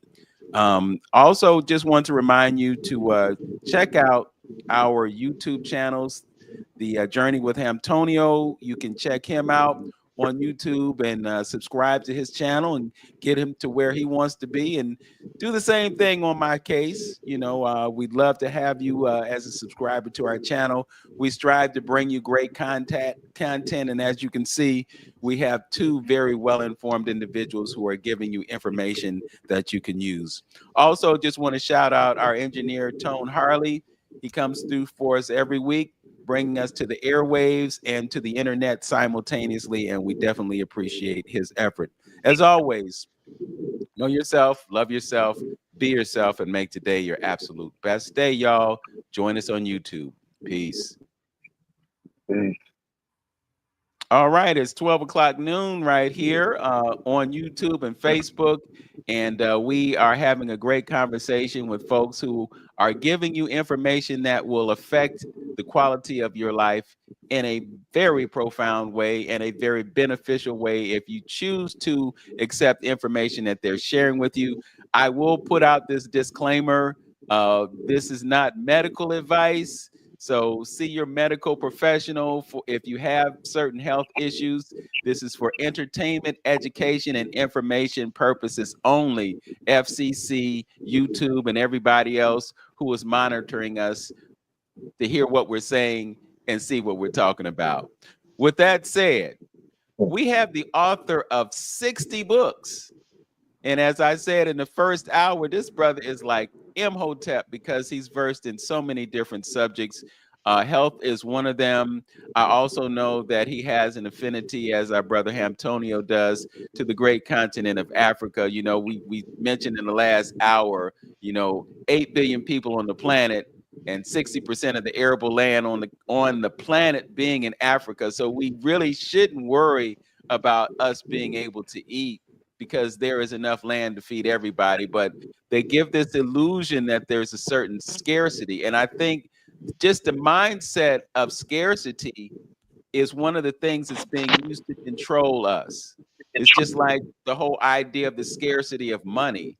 Also, just want to remind you to check out our YouTube channels, The Journey with Antonio. You can check him out, on YouTube and subscribe to his channel and get him to where he wants to be. And do the same thing on my case. We'd love to have you as a subscriber to our channel. We strive to bring you great content. And as you can see, we have two very well-informed individuals who are giving you information that you can use. Also, just want to shout out our engineer, Tone Harley. He comes through for us every week, bringing us to the airwaves and to the internet simultaneously, and we definitely appreciate his effort. As always, know yourself, love yourself, be yourself, and make today your absolute best day, y'all. Join us on YouTube. Peace. Peace. All right, it's 12 o'clock noon right here on YouTube and Facebook, and we are having a great conversation with folks who are giving you information that will affect the quality of your life in a very profound way and a very beneficial way if you choose to accept information that they're sharing with you. I will put out this disclaimer. This is not medical advice. So see your medical professional for if you have certain health issues. This is for entertainment, education, and information purposes only. FCC, YouTube, and everybody else who is monitoring us to hear what we're saying and see what we're talking about. With that said, we have the author of 60 books. And as I said in the first hour, this brother is like Imhotep because he's versed in so many different subjects. Health is one of them. I also know that he has an affinity, as our brother Hamtonio does, to the great continent of Africa. We mentioned in the last hour, 8 billion people on the planet and 60% of the arable land on the planet being in Africa. So we really shouldn't worry about us being able to eat, because there is enough land to feed everybody. But they give this illusion that there's a certain scarcity. And I think just the mindset of scarcity is one of the things that's being used to control us. It's just like the whole idea of the scarcity of money.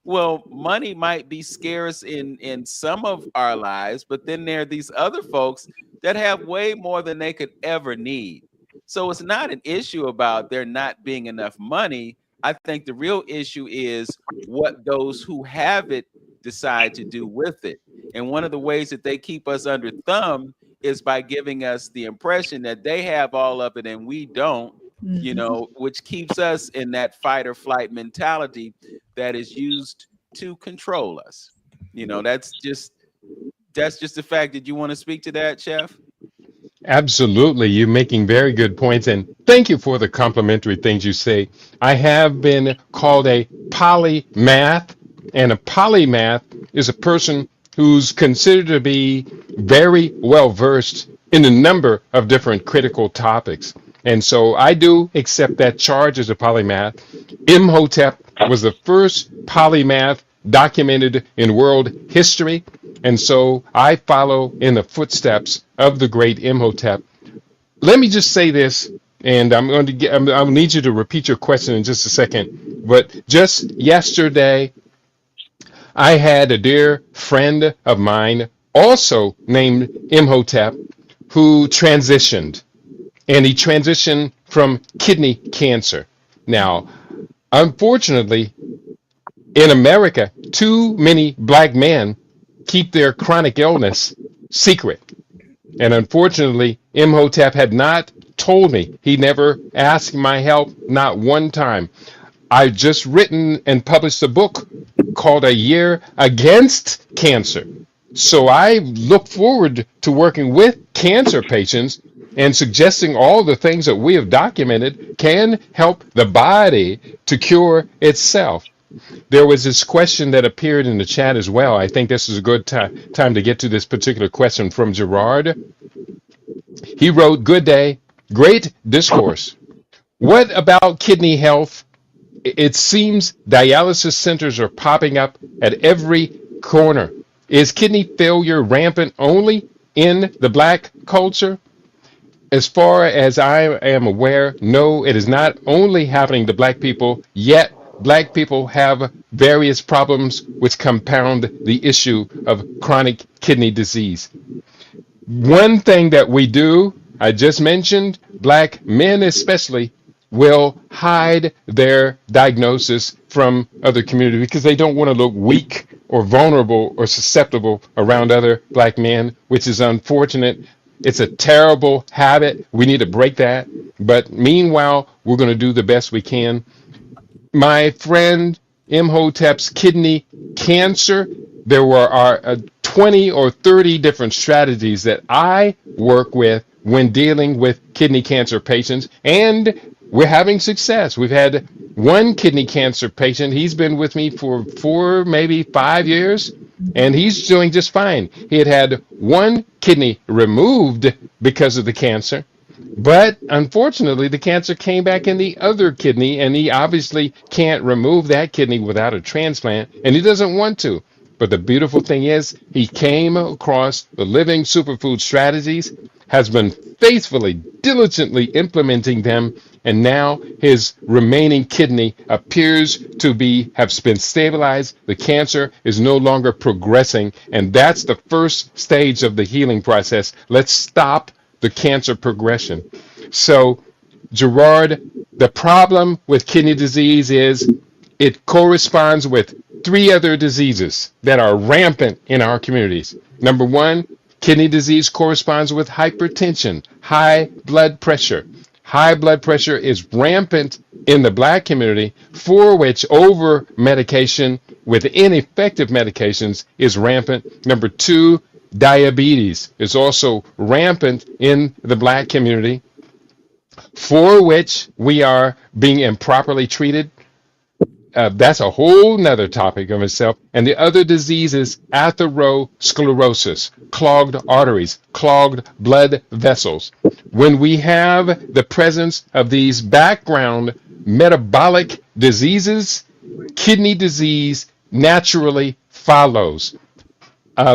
Well, money might be scarce in some of our lives, but then there are these other folks that have way more than they could ever need. So it's not an issue about there not being enough money. I think the real issue is what those who have it decide to do with it. And one of the ways that they keep us under thumb is by giving us the impression that they have all of it and we don't, which keeps us in that fight or flight mentality that is used to control us. That's just the fact. Did you want to speak to that, Chef? Absolutely. You're making very good points. And thank you for the complimentary things you say. I have been called a polymath, and a polymath is a person who's considered to be very well versed in a number of different critical topics. And so I do accept that charge as a polymath. Imhotep was the first polymath documented in world history. And so I follow in the footsteps of the great Imhotep. Let me just say this, and I'll need you to repeat your question in just a second. But just yesterday, I had a dear friend of mine, also named Imhotep, who transitioned. And he transitioned from kidney cancer. Now, unfortunately, in America, too many black men keep their chronic illness secret. And unfortunately, Imhotep had not told me. He never asked my help, not one time. I've just written and published a book called A Year Against Cancer. So I look forward to working with cancer patients and suggesting all the things that we have documented can help the body to cure itself. There was this question that appeared in the chat as well. I think this is a good time to get to this particular question from Gerard. He wrote, "Good day, great discourse. What about kidney health? It seems dialysis centers are popping up at every corner. Is kidney failure rampant only in the black culture? As far as I am aware, no, it is not only happening to black people, yet black people have various problems which compound the issue of chronic kidney disease. One thing that we do, I just mentioned, black men especially, will hide their diagnosis from other community because they don't want to look weak or vulnerable or susceptible around other black men, which is unfortunate. It's a terrible habit. We need to break that. But meanwhile, we're going to do the best we can. My friend Imhotep's kidney cancer, there were 20 or 30 different strategies that I work with when dealing with kidney cancer patients, and we're having success. We've had one kidney cancer patient, he's been with me for 4, maybe 5 years, and he's doing just fine. He had one kidney removed because of the cancer. But unfortunately, the cancer came back in the other kidney, and he obviously can't remove that kidney without a transplant, and he doesn't want to. But the beautiful thing is, he came across the living superfood strategies, has been faithfully, diligently implementing them, and now his remaining kidney appears to have been stabilized. The cancer is no longer progressing, and that's the first stage of the healing process. Let's stop the cancer progression. So, Gerard, the problem with kidney disease is it corresponds with 3 other diseases that are rampant in our communities. Number 1, kidney disease corresponds with hypertension, high blood pressure. High blood pressure is rampant in the black community, for which over medication with ineffective medications is rampant. Number 2, diabetes is also rampant in the black community, for which we are being improperly treated. That's a whole nother topic of itself. And the other disease is atherosclerosis, clogged arteries, clogged blood vessels. When we have the presence of these background metabolic diseases, kidney disease naturally follows.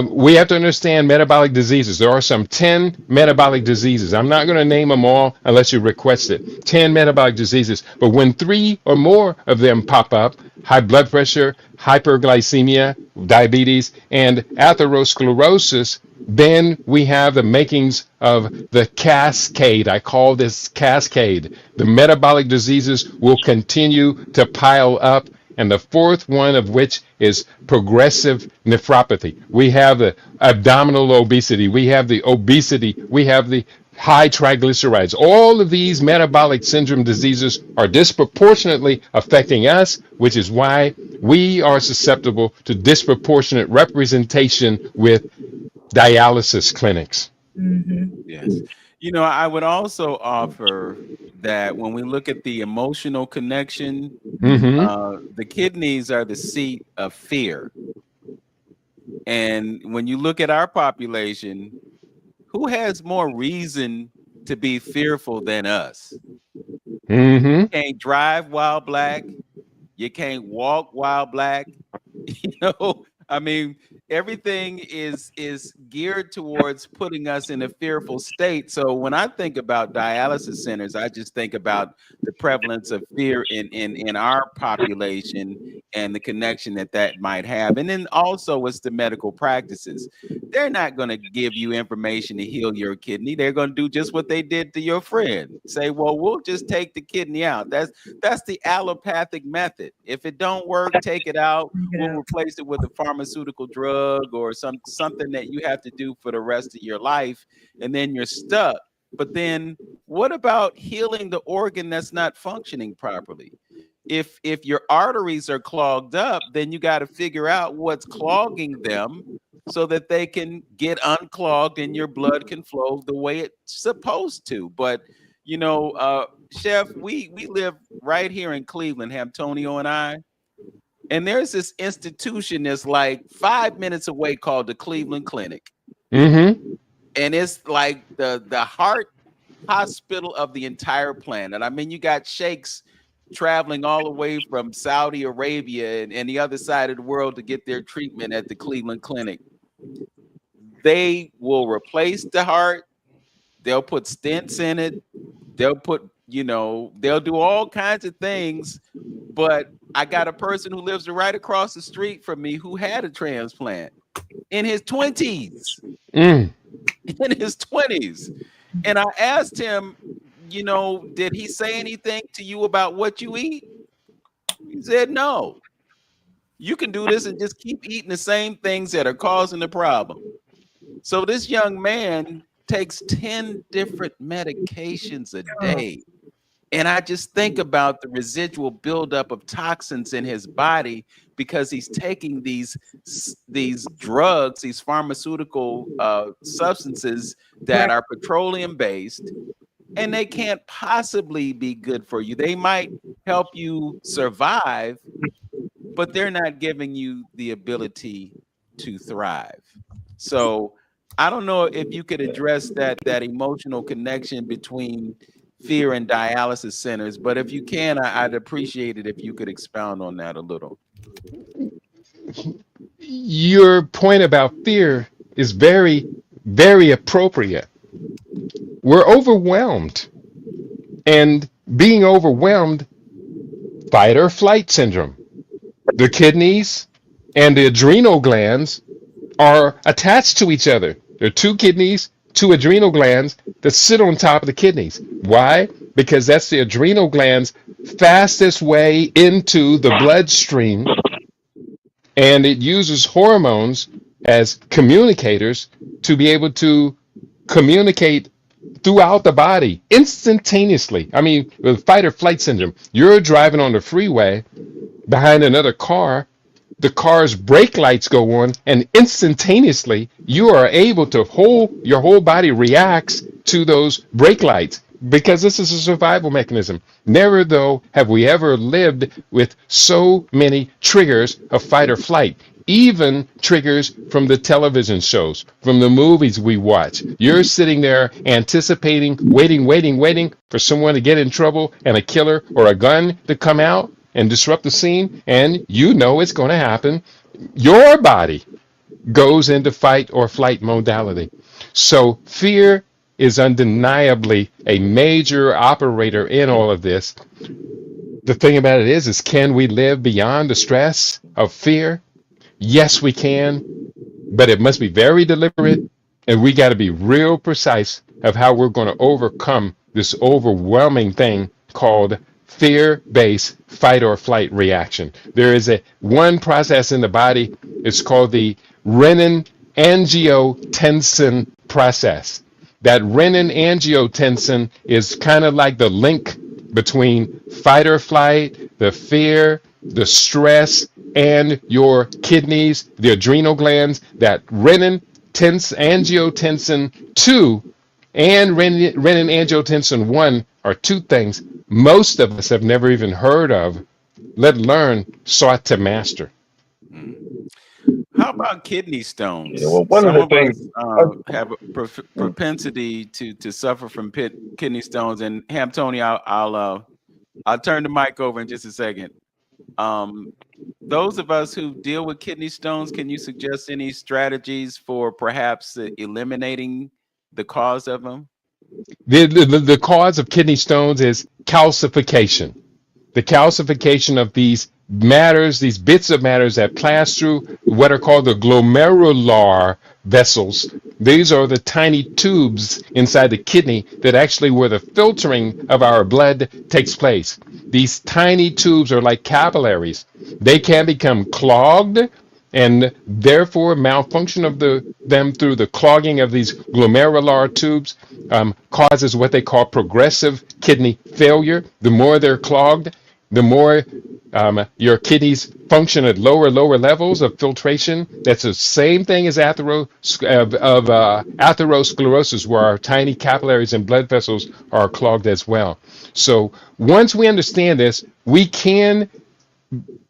We have to understand metabolic diseases. There are some 10 metabolic diseases. I'm not going to name them all unless you request it. 10 metabolic diseases. But when 3 or more of them pop up, high blood pressure, hyperglycemia, diabetes, and atherosclerosis, then we have the makings of the cascade. I call this cascade. The metabolic diseases will continue to pile up, and the 4th one of which is progressive nephropathy. We have the abdominal obesity, we have the obesity, we have the high triglycerides. All of these metabolic syndrome diseases are disproportionately affecting us, which is why we are susceptible to disproportionate representation with dialysis clinics. Yes. I would also offer that when we look at the emotional connection, the kidneys are the seat of fear. And when you look at our population, who has more reason to be fearful than us? You can't drive while black. You can't walk while black. I mean, everything is geared towards putting us in a fearful state. So when I think about dialysis centers, I just think about the prevalence of fear in our population and the connection that might have. And then also it's the medical practices. They're not going to give you information to heal your kidney. They're going to do just what they did to your friend. Say, well, we'll just take the kidney out. That's the allopathic method. If it don't work, take it out. We'll replace it with a pharmaceutical drug or something that you have to do for the rest of your life, and then you're stuck. But then what about healing the organ that's not functioning properly? If your arteries are clogged up, then you got to figure out what's clogging them so that they can get unclogged and your blood can flow the way it's supposed to. But Chef, we live right here in Cleveland, Antonio and I. And there's this institution that's like 5 minutes away called the Cleveland Clinic. And it's like the heart hospital of the entire planet. I mean, you got sheikhs traveling all the way from Saudi Arabia and the other side of the world to get their treatment at the Cleveland Clinic. They will replace the heart. They'll put stents in it. They'll they'll do all kinds of things. But I got a person who lives right across the street from me who had a transplant in his 20s. In his 20s. And I asked him, did he say anything to you about what you eat? He said, no. You can do this and just keep eating the same things that are causing the problem. So this young man takes 10 different medications a day. And I just think about the residual buildup of toxins in his body because he's taking these drugs, these pharmaceutical substances that are petroleum based, and they can't possibly be good for you. They might help you survive, but they're not giving you the ability to thrive. So I don't know if you could address that emotional connection between fear and dialysis centers, but if you can, I'd appreciate it if you could expound on that a little. Your point about fear is very, very appropriate. We're overwhelmed, and being overwhelmed, fight or flight syndrome. The kidneys and the adrenal glands are attached to each other. There are two kidneys, two adrenal glands that sit on top of the kidneys. Why? Because that's the adrenal gland's fastest way into the bloodstream, and it uses hormones as communicators to be able to communicate throughout the body instantaneously. I mean, with fight or flight syndrome, you're driving on the freeway behind another car, the car's brake lights go on, and instantaneously you are able to your whole body reacts to those brake lights because this is a survival mechanism. Never, though, have we ever lived with so many triggers of fight or flight. Even triggers from the television shows, from the movies we watch. You're sitting there anticipating, waiting for someone to get in trouble and a killer or a gun to come out and disrupt the scene, and you know it's going to happen. Your body goes into fight or flight modality. So fear is undeniably a major operator in all of this. The thing about it is can we live beyond the stress of fear? Yes, we can, but it must be very deliberate, and we got to be real precise of how we're going to overcome this overwhelming thing called fear-based fight or flight reaction. There is one process in the body. It's called the renin-angiotensin process. That renin-angiotensin is kind of like the link between fight or flight, the fear, the stress, and your kidneys, the adrenal glands. That renin-angiotensin 2 and renin-angiotensin 1 are two things most of us have never even heard of, let alone sought to master. How about kidney stones? Yeah, well, one Some of the of us things. have a propensity to suffer from kidney stones. And Ham Tony, I'll turn the mic over in just a second. Those of us who deal with kidney stones, can you suggest any strategies for perhaps eliminating the cause of them? The cause of kidney stones is calcification. The calcification of these matters, these bits of matters that pass through what are called the glomerular vessels. These are the tiny tubes inside the kidney that actually where the filtering of our blood takes place. These tiny tubes are like capillaries. They can become clogged, and therefore malfunction of them through the clogging of these glomerular tubes causes what they call progressive kidney failure. The more they're clogged, the more your kidneys function at lower levels of filtration. That's the same thing as atherosclerosis, where our tiny capillaries and blood vessels are clogged as well. So once we understand this, we can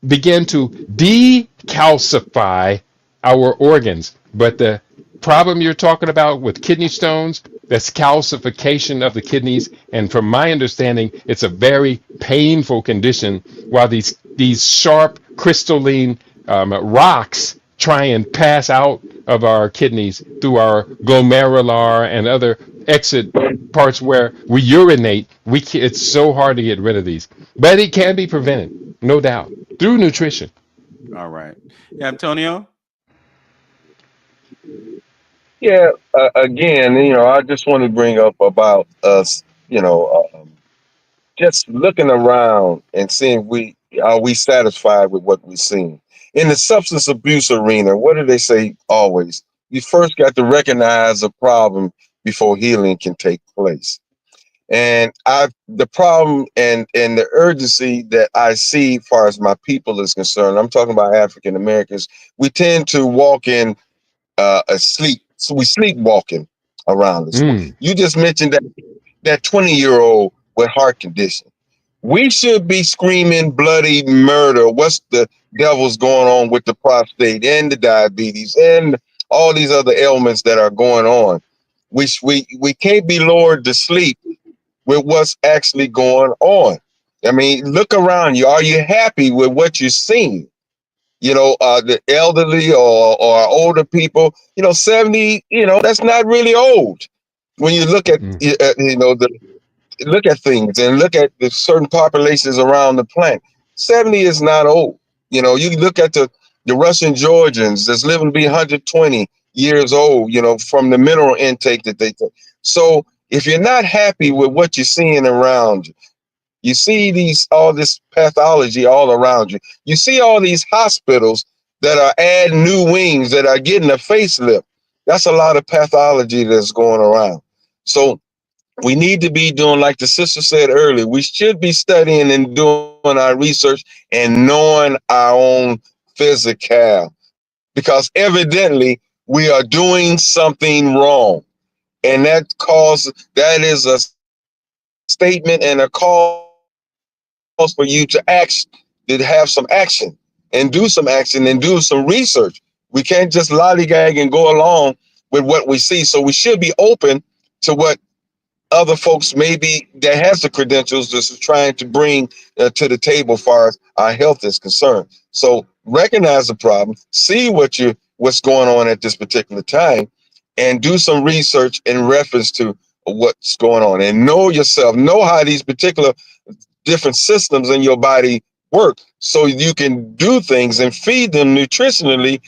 begin to decalcify our organs. But the problem you're talking about with kidney stones, that's calcification of the kidneys. And from my understanding, it's a very painful condition while these sharp crystalline rocks try and pass out of our kidneys through our glomerular and other exit parts where we urinate. It's so hard to get rid of these. But it can be prevented, no doubt, through nutrition. All right. Antonio? Yeah, again, I just want to bring up about us, just looking around and seeing we are we satisfied with what we've seen. In the substance abuse arena, what do they say always? You first got to recognize a problem before healing can take place. And I the problem and the urgency that I see as far as my people is concerned, I'm talking about African Americans, we tend to walk in asleep. So we sleepwalking around us. Mm. You just mentioned that 20-year-old with heart condition. We should be screaming bloody murder. What's the devil's going on with the prostate and the diabetes and all these other ailments that are going on? We can't be lured to sleep with what's actually going on. I mean, look around you. Are you happy with what you're seeing? The elderly or older people, 70, that's not really old. When you look at, Mm. look at things and look at the certain populations around the planet, 70 is not old. You look at the Russian Georgians that's living to be 120 years old, from the mineral intake that they take. So if you're not happy with what you're seeing around you, you see all this pathology all around you. You see all these hospitals that are adding new wings, that are getting a facelift. That's a lot of pathology that's going around. So we need to be doing, like the sister said earlier, we should be studying and doing our research and knowing our own physical, because evidently we are doing something wrong. And that is a statement and a cause for you to have some action and do some action and do some research. We can't just lollygag and go along with what we see. So we should be open to what other folks maybe that has the credentials that's trying to bring to the table as far as our health is concerned. So recognize the problem, see what's going on at this particular time, and do some research in reference to what's going on, and know yourself, know how these particular different systems in your body work, so you can do things and feed them nutritionally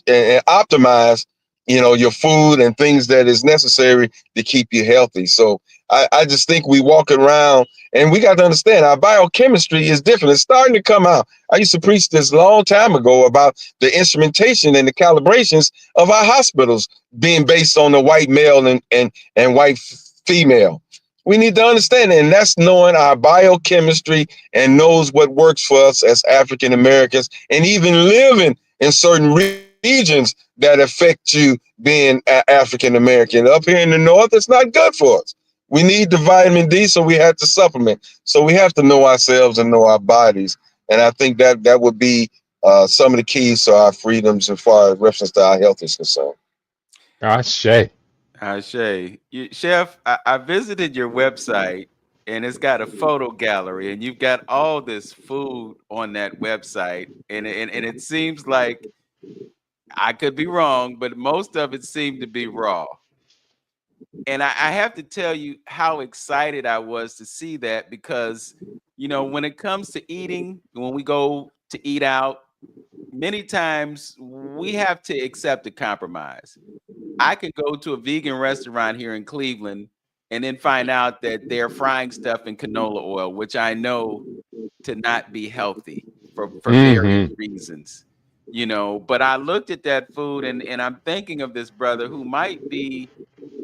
and optimize your food and things that is necessary to keep you healthy. So I just think we walk around, and we got to understand our biochemistry is different. It's starting to come out. I used to preach this long time ago about the instrumentation and the calibrations of our hospitals being based on the white male and white female. We need to understand it, and that's knowing our biochemistry and knows what works for us as African Americans, and even living in certain regions that affect you being African American. Up here in the North, it's not good for us. We need the vitamin D, so we have to supplement. So we have to know ourselves and know our bodies, and I think that would be some of the keys to our freedoms as far as reference to our health is concerned. Ashe. Shay, Chef, I visited your website and it's got a photo gallery and you've got all this food on that website. And it seems like I could be wrong, but most of it seemed to be raw. And I have to tell you how excited I was to see that because, when it comes to eating, when we go to eat out, many times we have to accept a compromise. I could go to a vegan restaurant here in Cleveland and then find out that they're frying stuff in canola oil, which I know to not be healthy for various Mm-hmm. reasons. But I looked at that food and I'm thinking of this brother who might be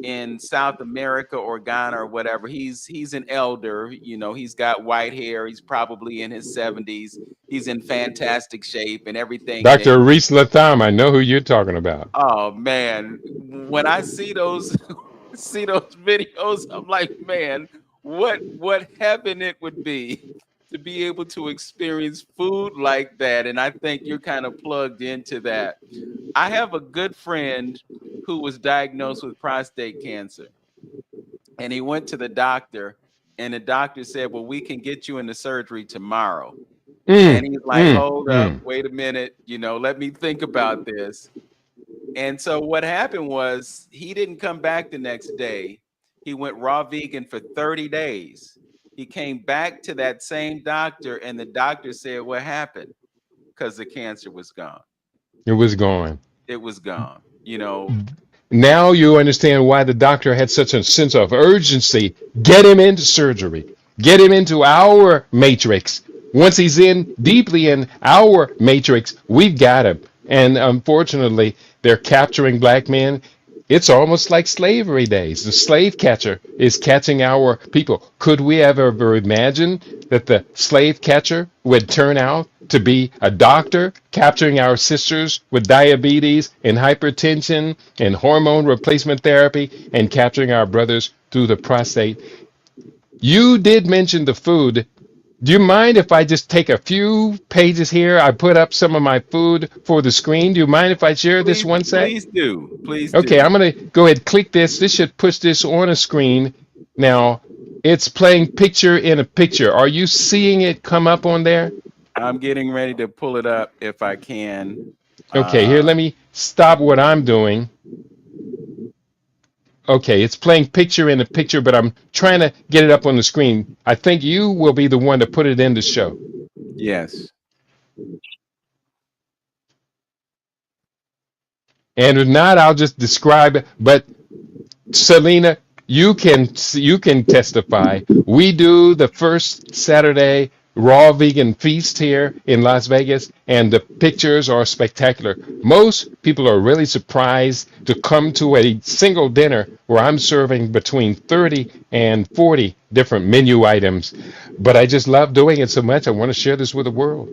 in South America or Ghana or whatever. He's an elder, he's got white hair, he's probably in his 70s, he's in fantastic shape and everything. And Dr. Reese Latham, I know who you're talking about. oh man, when I see those see those videos, I'm like, man, what heaven it would be to be able to experience food like that. And I think you're kind of plugged into that. I have a good friend who was diagnosed with prostate cancer, and he went to the doctor, and the doctor said, well, we can get you into surgery tomorrow. And Mm, he's like, mm, hold up, mm. wait a minute, let me think about this. And so what happened was he didn't come back the next day. He went raw vegan for 30 days. He came back to that same doctor, and the doctor said, what happened? Because the cancer was gone. It was gone. It was gone. Now you understand why the doctor had such a sense of urgency. Get him into surgery. Get him into our matrix. Once he's in deeply in our matrix, we've got him. And unfortunately, they're capturing black men. It's almost like slavery days. The slave catcher is catching our people. Could we ever imagine that the slave catcher would turn out to be a doctor capturing our sisters with diabetes and hypertension and hormone replacement therapy and capturing our brothers through the prostate? You did mention the food. Do you mind if I just take a few pages here? I put up some of my food for the screen. Do you mind if I share this Please, one sec? please do. Please Okay, do. I'm going to go ahead and click this. This should push this on a screen. Now, it's playing picture in a picture. Are you seeing it come up on there? I'm getting ready to pull it up if I can. Okay, here, let me stop what I'm doing. Okay, it's playing picture in a picture, but I'm trying to get it up on the screen. I think you will be the one to put it in the show. Yes. And if not, I'll just describe it. But Selina, you can testify. We do the first Saturday raw vegan feast here in Las Vegas, and the pictures are spectacular. Most people are really surprised to come to a single dinner where I'm serving between 30 and 40 different menu items. But I just love doing it so much. I want to share this with the world.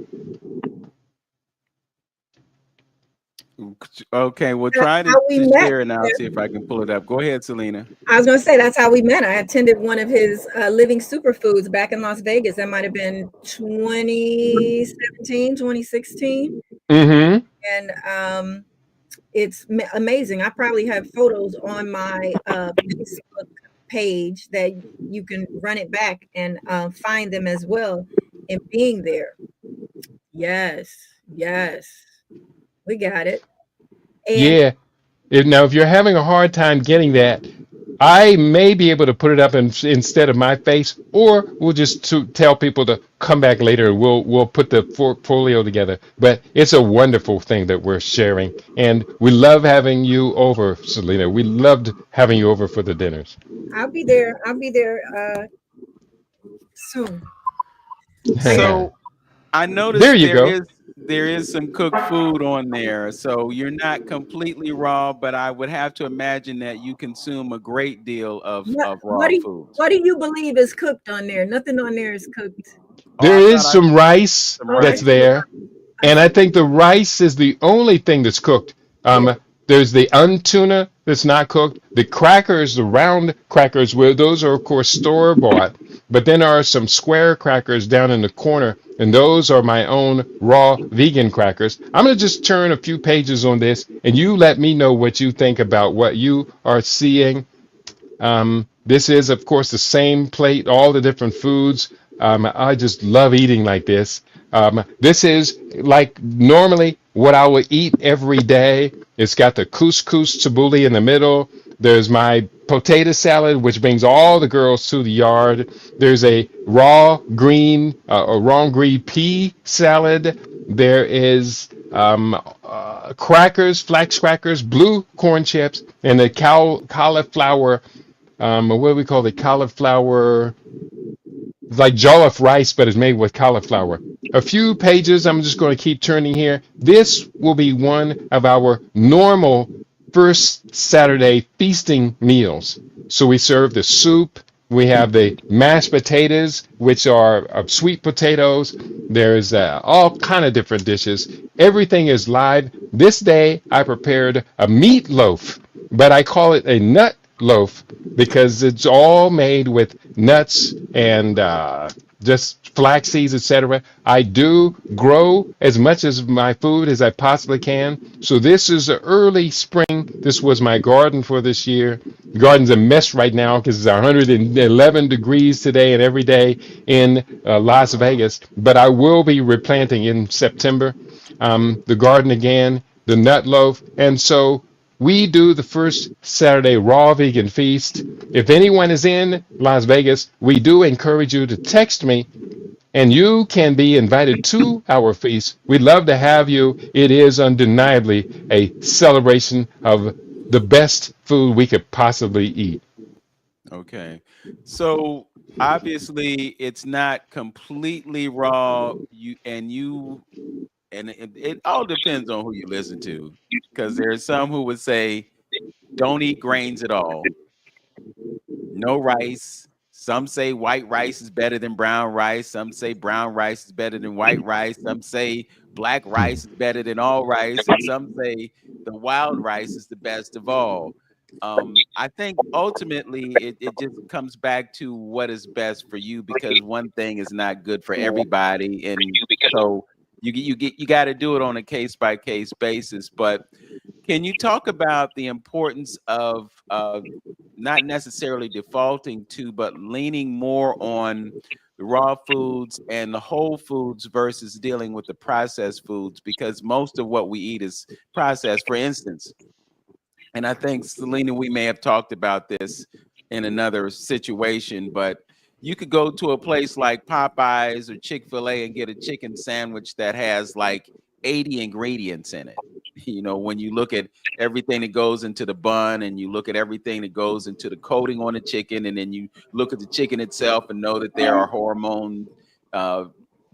Okay, we'll That's try to how we met. share it now, see if I can pull it up. Go ahead, Selina. I was going to say, that's how we met. I attended one of his Living Superfoods back in Las Vegas. That might have been 2017, 2016. Mm-hmm. And it's amazing. I probably have photos on my Facebook page that you can run it back and find them as well. And being there. Yes. We got it. And Yeah. Now, if you're having a hard time getting that, I may be able to put it up instead of my face, or we'll just tell people to come back later and we'll put the portfolio together. But it's a wonderful thing that we're sharing, and we love having you over, Selina. We loved having you over for the dinners. I'll be there soon. So I noticed There you go. there is some cooked food on there. So you're not completely raw, but I would have to imagine that you consume a great deal of raw food. What do you believe is cooked on there? Nothing on there is cooked. There is some rice that's there, and I think the rice is the only thing that's cooked. There's the untuna that's not cooked. The crackers, the round crackers, those are of course store bought. But then there are some square crackers down in the corner, and those are my own raw vegan crackers. I'm going to just turn a few pages on this, and you let me know what you think about what you are seeing. This is, of course, the same plate, all the different foods. I just love eating like this. This is like normally what I would eat every day. It's got the couscous tabbouleh in the middle. There's my potato salad, which brings all the girls to the yard. There's a raw green pea salad. There is crackers, flax crackers, blue corn chips, and the cauliflower. What do we call the cauliflower? It's like jollof rice, but it's made with cauliflower. A few pages. I'm just going to keep turning here. This will be one of our normal first Saturday feasting meals. So we serve the soup. We have the mashed potatoes, which are sweet potatoes. There's all kind of different dishes. Everything is live. This day I prepared a meatloaf, but I call it a nut loaf because it's all made with nuts and just flax seeds, etc. I do grow as much as my food as I possibly can. So this is the early spring. This was my garden for this year. The garden's a mess right now because it's 111 degrees today and every day in Las Vegas. But I will be replanting in September. The garden again, the nut loaf. And so we do the first Saturday raw vegan feast. If anyone is in Las Vegas, we do encourage you to text me, and you can be invited to our feast. We'd love to have you. It is undeniably a celebration of the best food we could possibly eat. Okay. So obviously it's not completely raw. It all depends on who you listen to. Because there's some who would say, don't eat grains at all. No rice. Some say white rice is better than brown rice. Some say brown rice is better than white rice. Some say black rice is better than all rice. And some say the wild rice is the best of all. I think ultimately it just comes back to what is best for you, because one thing is not good for everybody. And so you got to do it on a case by case basis. But can you talk about the importance of not necessarily defaulting to, but leaning more on the raw foods and the whole foods versus dealing with the processed foods? Because most of what we eat is processed. For instance, and I think, Selena, we may have talked about this in another situation, but you could go to a place like Popeyes or Chick-fil-A and get a chicken sandwich that has like 80 ingredients in it. When you look at everything that goes into the bun, and you look at everything that goes into the coating on the chicken, and then you look at the chicken itself and know that there are hormone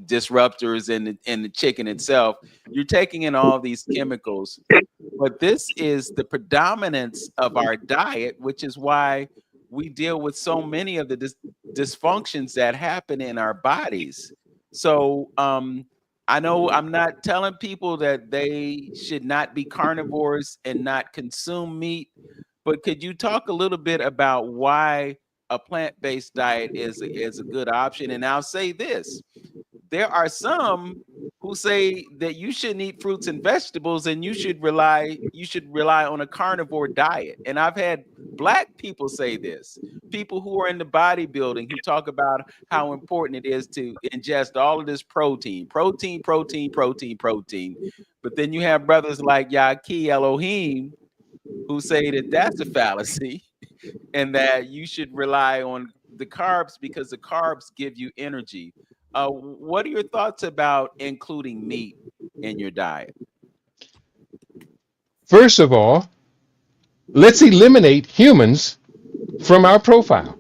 disruptors in the chicken itself, you're taking in all these chemicals. But this is the predominance of our diet, which is why we deal with so many of the dysfunctions that happen in our bodies. So I know I'm not telling people that they should not be carnivores and not consume meat, but could you talk a little bit about why a plant-based diet is a good option? And I'll say this: there are some who say that you shouldn't eat fruits and vegetables, and you should rely on a carnivore diet. And I've had Black people say this, people who are in the bodybuilding, who talk about how important it is to ingest all of this protein. But then you have brothers like Yaqui Elohim who say that that's a fallacy and that you should rely on the carbs because the carbs give you energy. What are your thoughts about including meat in your diet? First of all, let's eliminate humans from our profile.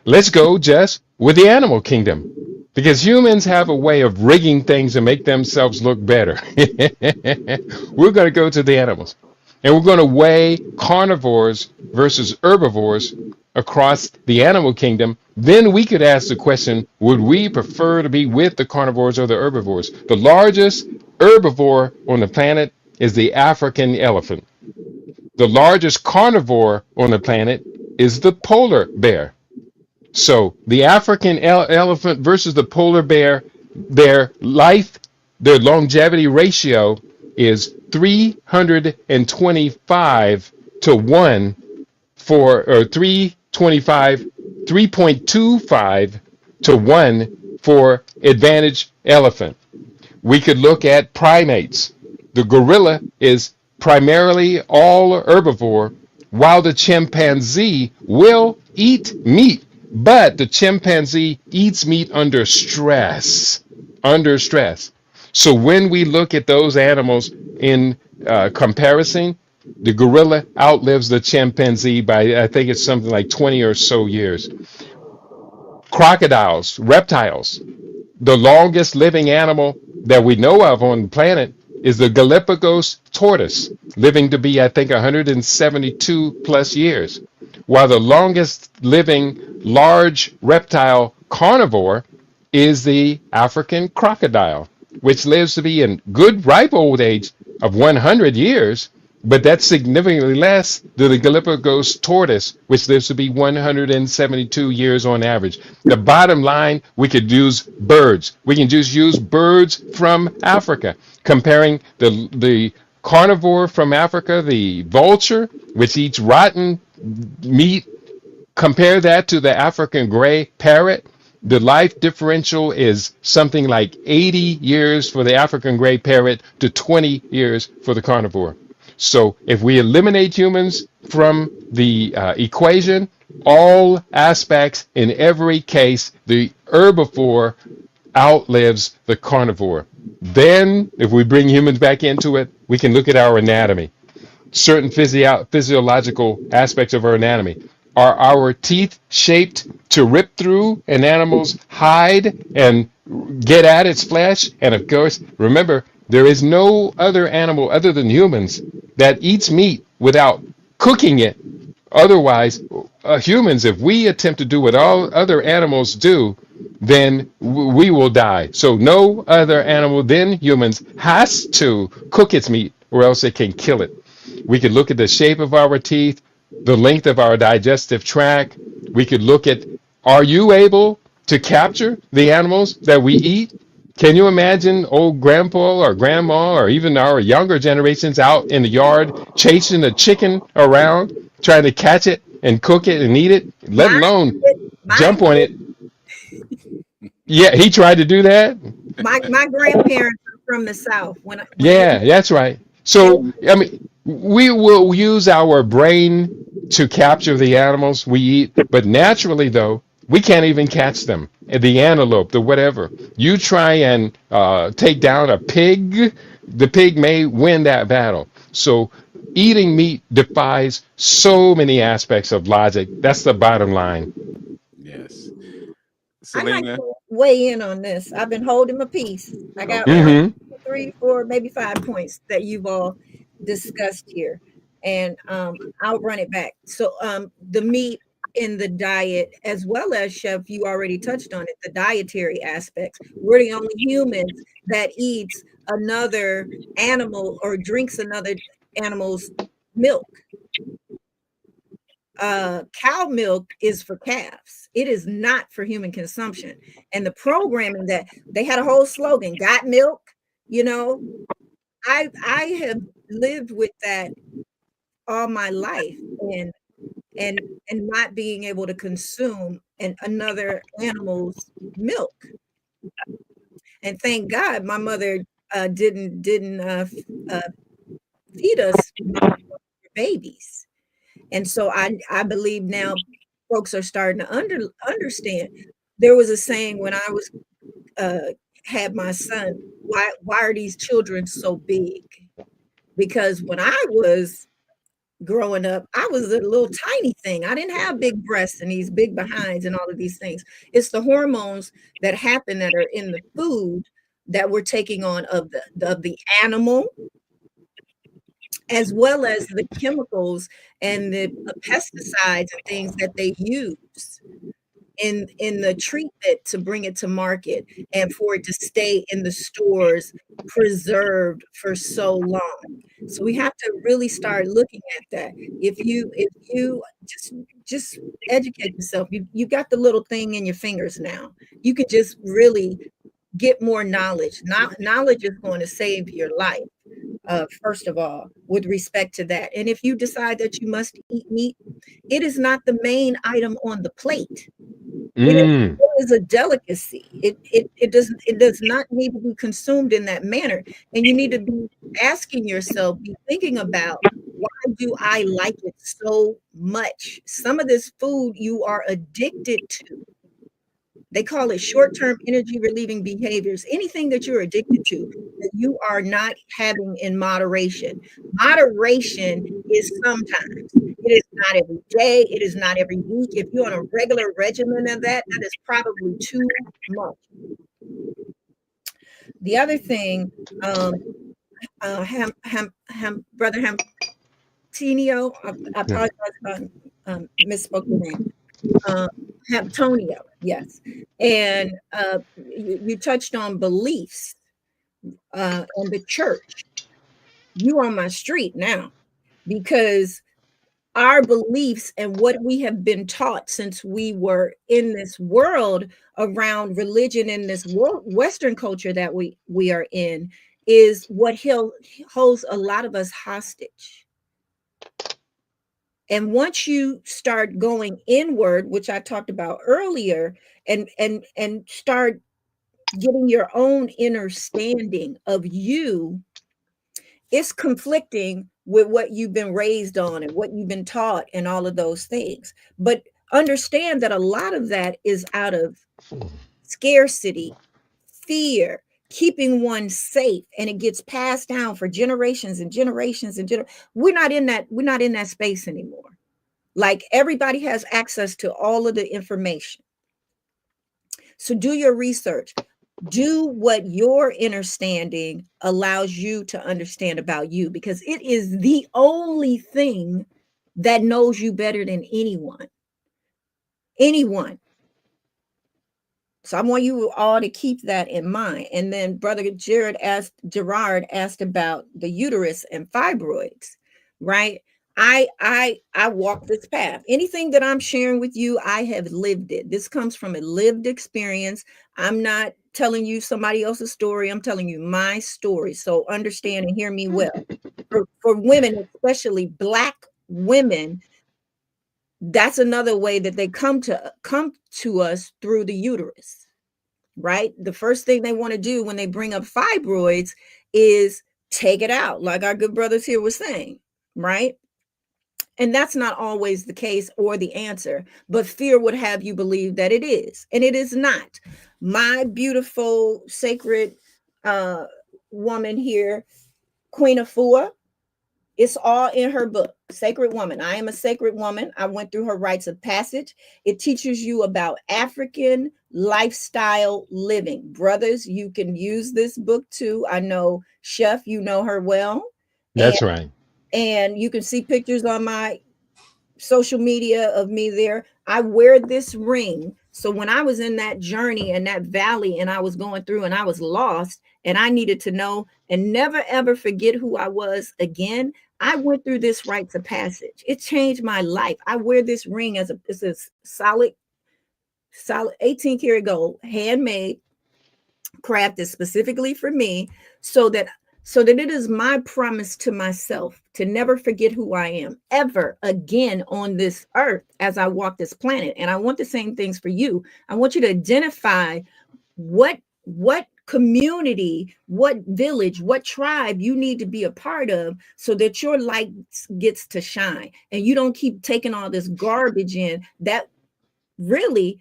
Let's go just with the animal kingdom, because humans have a way of rigging things to make themselves look better. We're going to go to the animals, and we're going to weigh carnivores versus herbivores across the animal kingdom. Then we could ask the question, would we prefer to be with the carnivores or the herbivores? The largest herbivore on the planet is the African elephant. The largest carnivore on the planet is the polar bear. So the African elephant versus the polar bear, their longevity ratio is 325 to 1 or 3.25 to 1 for advantage elephant. We could look at primates. The gorilla is primarily all herbivore, while the chimpanzee will eat meat, but the chimpanzee eats meat under stress. Under stress. So when we look at those animals in comparison, the gorilla outlives the chimpanzee by, I think it's something like 20 or so years. Crocodiles, reptiles, the longest living animal that we know of on the planet is the Galapagos tortoise, living to be, I think, 172 plus years, while the longest living large reptile carnivore is the African crocodile, which lives to be in good ripe old age of 100 years, but that's significantly less than the Galapagos tortoise, which lives to be 172 years on average. The bottom line, we could use birds. We can just use birds from Africa, comparing the carnivore from Africa, the vulture, which eats rotten meat. Compare that to the African gray parrot. The life differential is something like 80 years for the African gray parrot to 20 years for the carnivore. So if we eliminate humans from the equation, all aspects, in every case, the herbivore outlives the carnivore. Then, if we bring humans back into it, we can look at our anatomy, certain physiological aspects of our anatomy. Are our teeth shaped to rip through an animal's hide and get at its flesh? And of course, remember, there is no other animal other than humans that eats meat without cooking it. Otherwise, humans, if we attempt to do what all other animals do, then we will die. So no other animal than humans has to cook its meat, or else it can kill it. We could look at the shape of our teeth, the length of our digestive tract. We could look at, are you able to capture the animals that we eat? Can you imagine old grandpa or grandma or even our younger generations out in the yard chasing a chicken around, trying to catch it and cook it and eat it, let Mine alone did. Mine jump on did. it? Yeah, he tried to do that. My grandparents are from the South. When they Yeah, that's right. they So, I mean, we will use our brain to capture the animals we eat, but naturally, though, we can't even catch them. The antelope, the whatever. You try and take down a pig, the pig may win that battle. So, eating meat defies so many aspects of logic. That's the bottom line. Yes. I'd like Selena. to weigh in on this. I've been holding my peace. I got one, Okay. Mm-hmm. two, three, four, maybe 5 points that you've all discussed here, and I'll run it back. So, the meat in the diet, as well as Chef, you already touched on it. The dietary aspects. We're the only humans that eats another animal or drinks another animal's milk. Cow milk is for calves. It is not for human consumption. And the programming that they had a whole slogan, got milk, you know, I have lived with that all my life, and and not being able to consume another animal's milk. And thank God my mother didn't feed us babies. And so I believe now folks are starting to understand. There was a saying when I was had my son, why are these children so big? Because when I was growing up, I was a little tiny thing. I didn't have big breasts and these big behinds and all of these things. It's the hormones that happen that are in the food that we're taking on of the animal, as well as the chemicals and the pesticides and things that they use in the treatment to bring it to market and for it to stay in the stores preserved for so long. So we have to really start looking at that. If you just educate yourself. You got the little thing in your fingers now. You can just really get more knowledge. Knowledge is going to save your life, first of all, with respect to that. And if you decide that you must eat meat, it is not the main item on the plate. Mm. It is a delicacy. It does not need to be consumed in that manner. And you need to be asking yourself, be thinking about, why do I like it so much? Some of this food you are addicted to. They call it short-term energy relieving behaviors. Anything that you're addicted to that you are not having in moderation. Moderation is sometimes. It is not every day. It is not every week. If you're on a regular regimen of that, that is probably too much. The other thing, Brother Hamtinio, I Yeah. apologize if I misspoke your name. Antonio, yes. And you touched on beliefs and the church. You on my street now, because our beliefs and what we have been taught since we were in this world around religion in this world, Western culture that we are in, is what holds a lot of us hostage. And once you start going inward, which I talked about earlier, and start getting your own understanding of you, it's conflicting with what you've been raised on and what you've been taught and all of those things. But understand that a lot of that is out of scarcity, fear, keeping one safe, and it gets passed down for generations and generations and we're not in that space anymore. Like everybody has access to all of the information. So do your research. Do what your understanding allows you to understand about you, because it is the only thing that knows you better than anyone. Anyone. So I want you all to keep that in mind. And then Brother Gerard asked about the uterus and fibroids, right? I walk this path. Anything that I'm sharing with you, I have lived it. This comes from a lived experience. I'm not telling you somebody else's story. I'm telling you my story. So understand and hear me well. For women, especially Black women, that's another way that they come to us through the uterus, right? The first thing they want to do when they bring up fibroids is take it out, like our good brothers here was saying, right? And that's not always the case or the answer, but fear would have you believe that it is, and it is not. My beautiful sacred uh woman here, Queen Afua, it's all in her book, Sacred Woman. I am a sacred woman. I went through her rites of passage. It teaches you about African lifestyle living. Brothers, you can use this book too. I know Chef, you know her well. And That's right. and you can see pictures on my social media of me there. I wear this ring. So when I was in that journey and that valley and I was going through and I was lost and I needed to know and never ever forget who I was again, I went through this rites of passage. It changed my life. I wear this ring as it's a solid 18 karat gold, handmade, crafted specifically for me, so that it is my promise to myself to never forget who I am ever again on this earth as I walk this planet. And I want the same things for you. I want you to identify what community, what village, what tribe you need to be a part of so that your light gets to shine and you don't keep taking all this garbage in that really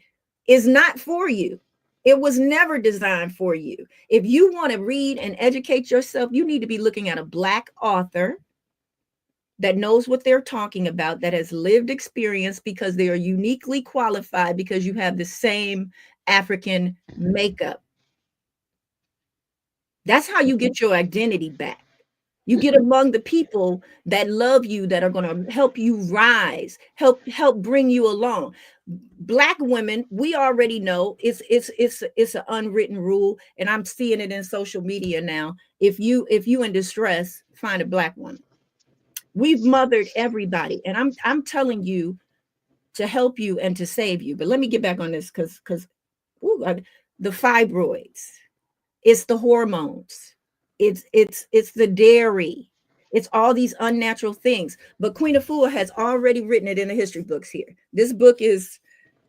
is not for you. It was never designed for you. If you want to read and educate yourself, you need to be looking at a Black author that knows what they're talking about, that has lived experience, because they are uniquely qualified, because you have the same African makeup. That's how you get your identity back. You get among the people that love you, that are going to help you rise, help bring you along. Black women, we already know it's an unwritten rule, and I'm seeing it in social media now. If you in distress, find a Black woman. We've mothered everybody, and I'm telling you to help you and to save you. But let me get back on this because the fibroids, it's the hormones, it's the dairy, it's all these unnatural things. But Queen Afua has already written it in the history books here. This book is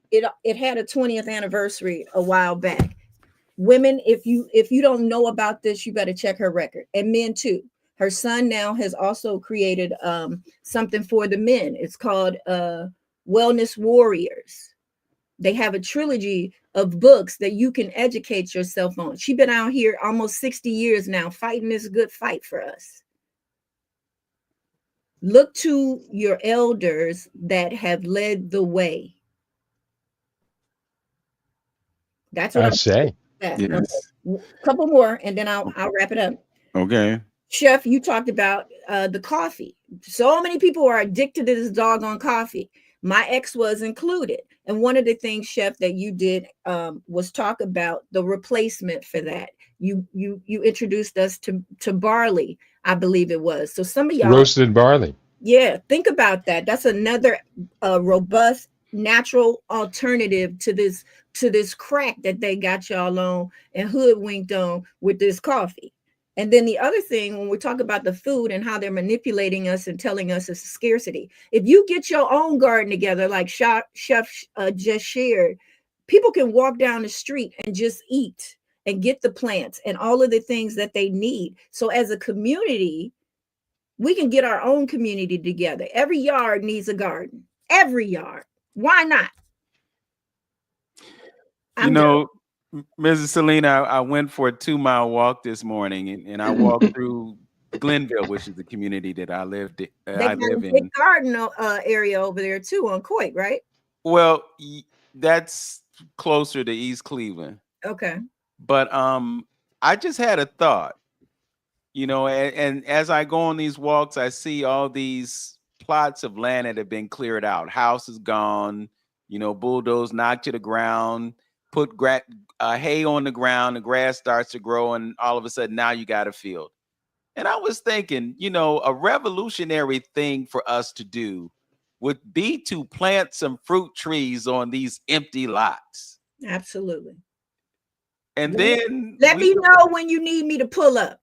it had a 20th anniversary a while back. Women, if you don't know about this, you better check her record. And men too. Her son now has also created something for the men. It's called Wellness Warriors. They have a trilogy of books that you can educate yourself on. She's been out here almost 60 years now fighting this good fight for us. Look to your elders that have led the way. That's what I I'm say. saying. Yes. Okay. A couple more and then I'll wrap it up. Okay. Chef, you talked about the coffee. So many people are addicted to this doggone coffee. My ex was included. And one of the things, Chef, that you did was talk about the replacement for that. You introduced us to barley, I believe it was. So some of y'all, Roasted barley. yeah, think about that. That's another robust, natural alternative to this crack that they got y'all on and hoodwinked on with this coffee. And then the other thing, when we talk about the food and how they're manipulating us and telling us it's a scarcity, if you get your own garden together, like Chef just shared, people can walk down the street and just eat and get the plants and all of the things that they need. So as a community, we can get our own community together. Every yard needs a garden. Every yard. Why not? I'm done. Mrs. Selina, I went for a 2-mile walk this morning and I walked through Glenville, which is the community that I They got a live big in. garden area over there too on Coit, right? Well, that's closer to East Cleveland. Okay. But I just had a thought, and as I go on these walks, I see all these plots of land that have been cleared out. Houses gone, bulldozed, knocked to the ground, put hay on the ground, the grass starts to grow, and all of a sudden now you got a field. And I was thinking, a revolutionary thing for us to do would be to plant some fruit trees on these empty lots. Absolutely. And then let me know when you need me to pull up.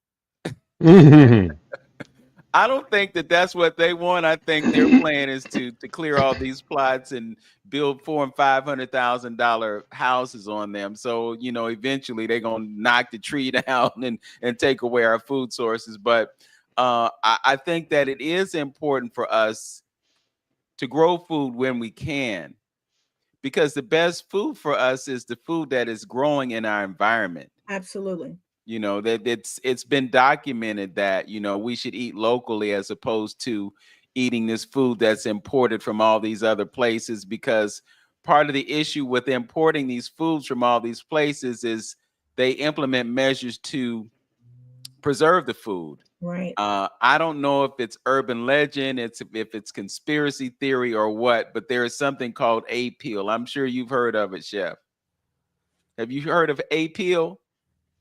I don't think that that's what they want. I think their plan is to clear all these plots and build $400,000 and $500,000 houses on them. So, eventually they're gonna knock the tree down and take away our food sources. But I think that it is important for us to grow food when we can, because the best food for us is the food that is growing in our environment. Absolutely. That it's been documented that we should eat locally as opposed to eating this food that's imported from all these other places, because part of the issue with importing these foods from all these places is they implement measures to preserve the food. Right. I don't know if it's urban legend, if it's conspiracy theory or what, but there is something called apeel. I'm sure you've heard of it, Chef. Have you heard of apeel?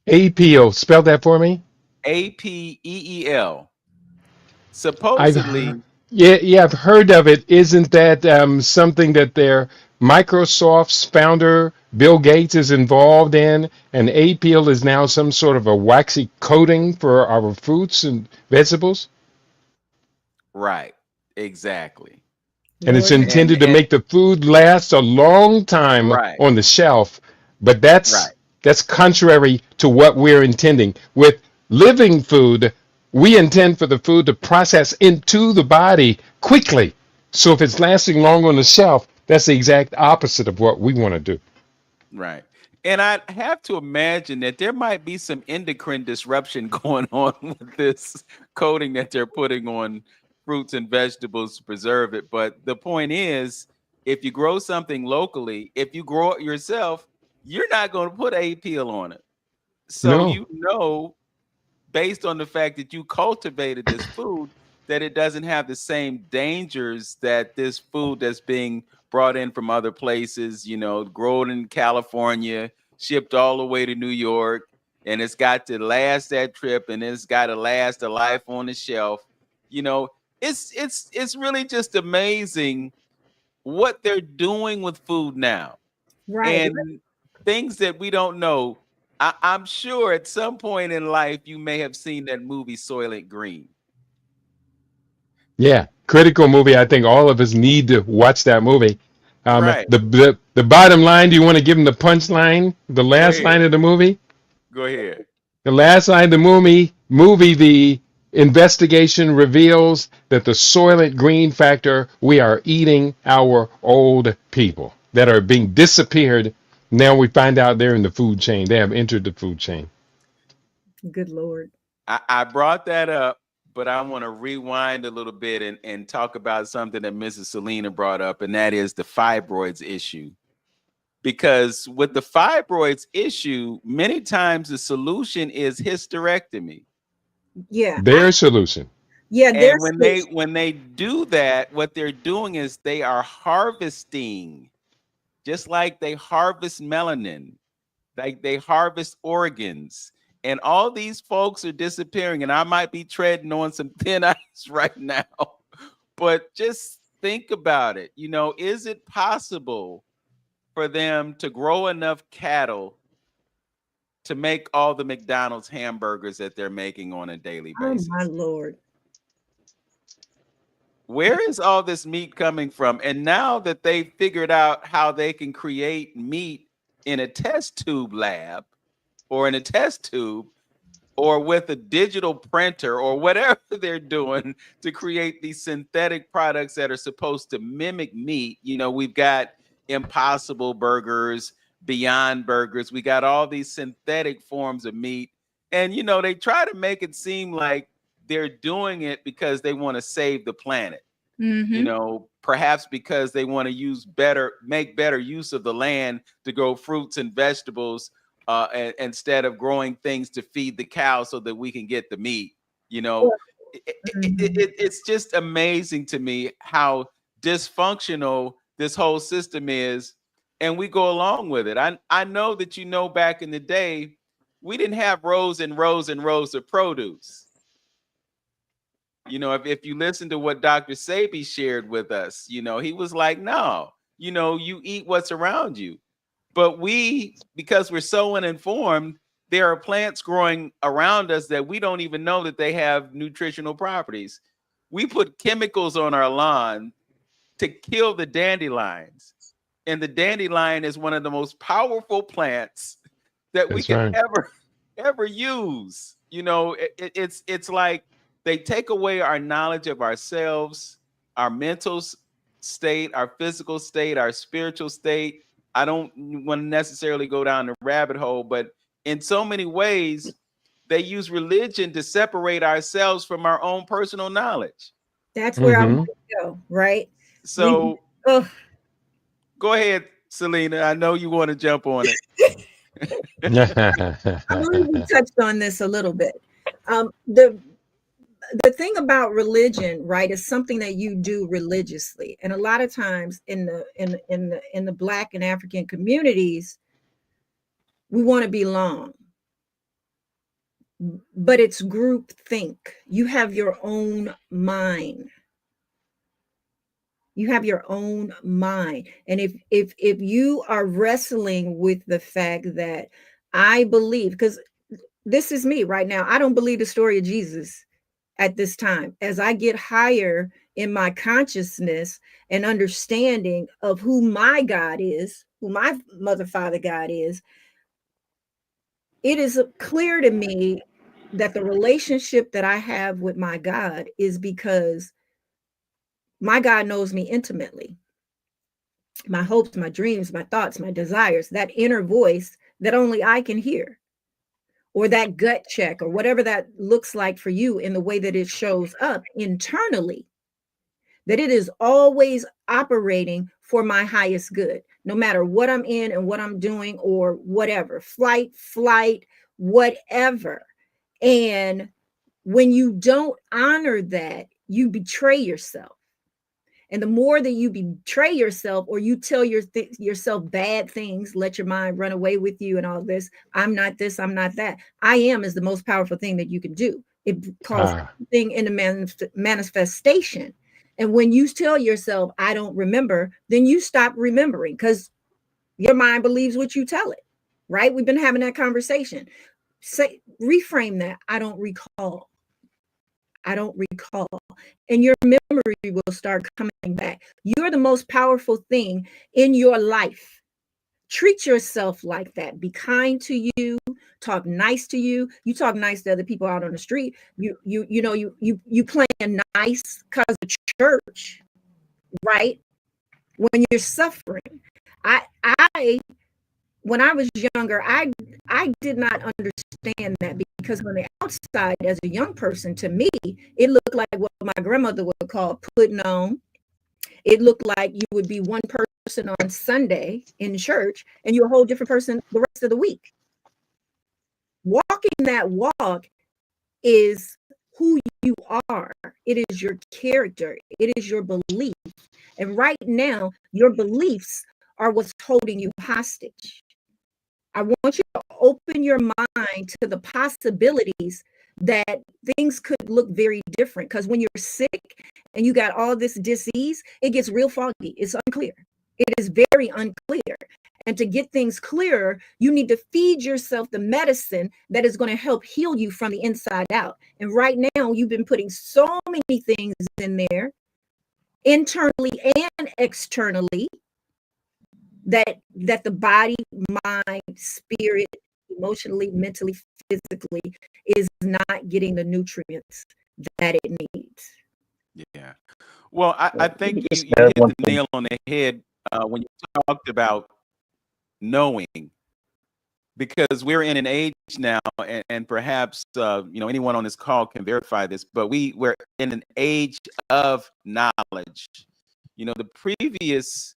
APO, spell that for me. APEEL. I've Supposedly, yeah, I've heard of it. Isn't that something that their Microsoft's founder Bill Gates is involved in? And APO is now some sort of a waxy coating for our fruits and vegetables, right, exactly. and it's Lord, intended to And make the food last a long time right, on the shelf. But right, that's contrary to what we're intending with living food. We intend for the food to process into the body quickly. So if it's lasting long on the shelf, that's the exact opposite of what we want to do. right. And I have to imagine that there might be some endocrine disruption going on with this coating that they're putting on fruits and vegetables to preserve it. But the point is, if you grow something locally, if you grow it yourself, you're not going to put apeel on it. So No, based on the fact that you cultivated this food, that it doesn't have the same dangers that this food that's being brought in from other places, grown in California, shipped all the way to New York, and it's got to last that trip, and it's got to last a life on the shelf. You know, it's really just amazing what they're doing with food now, right. and things that we don't know. I'm sure at some point in life you may have seen that movie Soylent Green. yeah, critical movie. I think all of us need to watch that movie. Right. The bottom line. Do you want to give them the punchline? The Go last line ahead. of the movie. Go ahead. The last line of the movie, the investigation reveals that the Soylent Green factor, we are eating our old people that are being disappeared. Now we find out they're in the food chain. They have entered the food chain. Good Lord. I brought that up, but I want to rewind a little bit and talk about something that Mrs. Selina brought up, and that is the fibroids issue. Because with the fibroids issue, many times the solution is hysterectomy. Yeah. Their solution. Yeah. And when they do that, what they're doing is they are harvesting, just like they harvest melanin, like they harvest organs. And all these folks are disappearing. And I might be treading on some thin ice right now, but just think about it. Is it possible for them to grow enough cattle to make all the McDonald's hamburgers that they're making on a daily basis? Oh my Lord. Where is all this meat coming from? And now that they've figured out how they can create meat in a test tube lab or in a test tube or with a digital printer or whatever they're doing to create these synthetic products that are supposed to mimic meat. We've got Impossible Burgers, Beyond Burgers. We got all these synthetic forms of meat. And, they try to make it seem like they're doing it because they want to save the planet. Mm-hmm. You know, perhaps because they want to make better use of the land to grow fruits and vegetables instead of growing things to feed the cows so that we can get the meat. You know, it's just amazing to me how dysfunctional this whole system is, and we go along with it. I know that, you know, back in the day, we didn't have rows and rows and rows of produce. You know, if you listen to what Dr. Sebi shared with us, you know, he was like, no, you know, you eat what's around you. But because we're so uninformed, there are plants growing around us that we don't even know that they have nutritional properties. We put chemicals on our lawn to kill the dandelions. And the dandelion is one of the most powerful plants that we That's could right. ever use. You know, it's like they take away our knowledge of ourselves, our mental state, our physical state, our spiritual state. I don't want to necessarily go down the rabbit hole, but in so many ways, they use religion to separate ourselves from our own personal knowledge. That's where I Mm-hmm. want to go, right? So Oh, go ahead, Selina. I know you want to jump on it. I believe we touched on this a little bit. The thing about religion, right, is something that you do religiously, and a lot of times in the Black and African communities, we want to belong, but it's group think. You have your own mind. You have your own mind, and if you are wrestling with the fact that I believe, because this is me right now, I don't believe the story of Jesus at this time. As I get higher in my consciousness and understanding of who my God is, who my mother, father God is, it is clear to me that the relationship that I have with my God is because my God knows me intimately. My hopes, my dreams, my thoughts, my desires, that inner voice that only I can hear, or that gut check, or whatever that looks like for you in the way that it shows up internally, that it is always operating for my highest good, no matter what I'm in and what I'm doing or whatever, flight, whatever. And when you don't honor that, you betray yourself. And the more that you betray yourself, or you tell yourself bad things, let your mind run away with you and all this, I'm not this, I'm not that. I am is the most powerful thing that you can do. It calls everything into manifestation. And when you tell yourself, I don't remember, then you stop remembering, because your mind believes what you tell it, right? We've been having that conversation. Reframe that. I don't recall. I don't recall. And your memory will start coming back. You're the most powerful thing in your life. Treat yourself like that. Be kind to you. Talk nice to you. You talk nice to other people out on the street. You playing nice because of church, right? When you're suffering. I when I was younger, I did not understand that, because on the outside, as a young person, to me, it looked like what my grandmother would call putting on. It looked like you would be one person on Sunday in church and you're a whole different person the rest of the week. Walking that walk is who you are. It is your character. It is your belief. And right now, your beliefs are what's holding you hostage. I want you to open your mind to the possibilities that things could look very different. Because when you're sick and you got all this disease, it gets real foggy. It's unclear. It is very unclear. And to get things clearer, you need to feed yourself the medicine that is going to help heal you from the inside out. And right now, you've been putting so many things in there, internally and externally, that the body, mind, spirit, emotionally, mentally, physically, is not getting the nutrients that it needs. Yeah. Well, I think you hit the nail on the head when you talked about knowing. because we're in an age now, and perhaps anyone on this call can verify this, but we're in an age of knowledge. The previous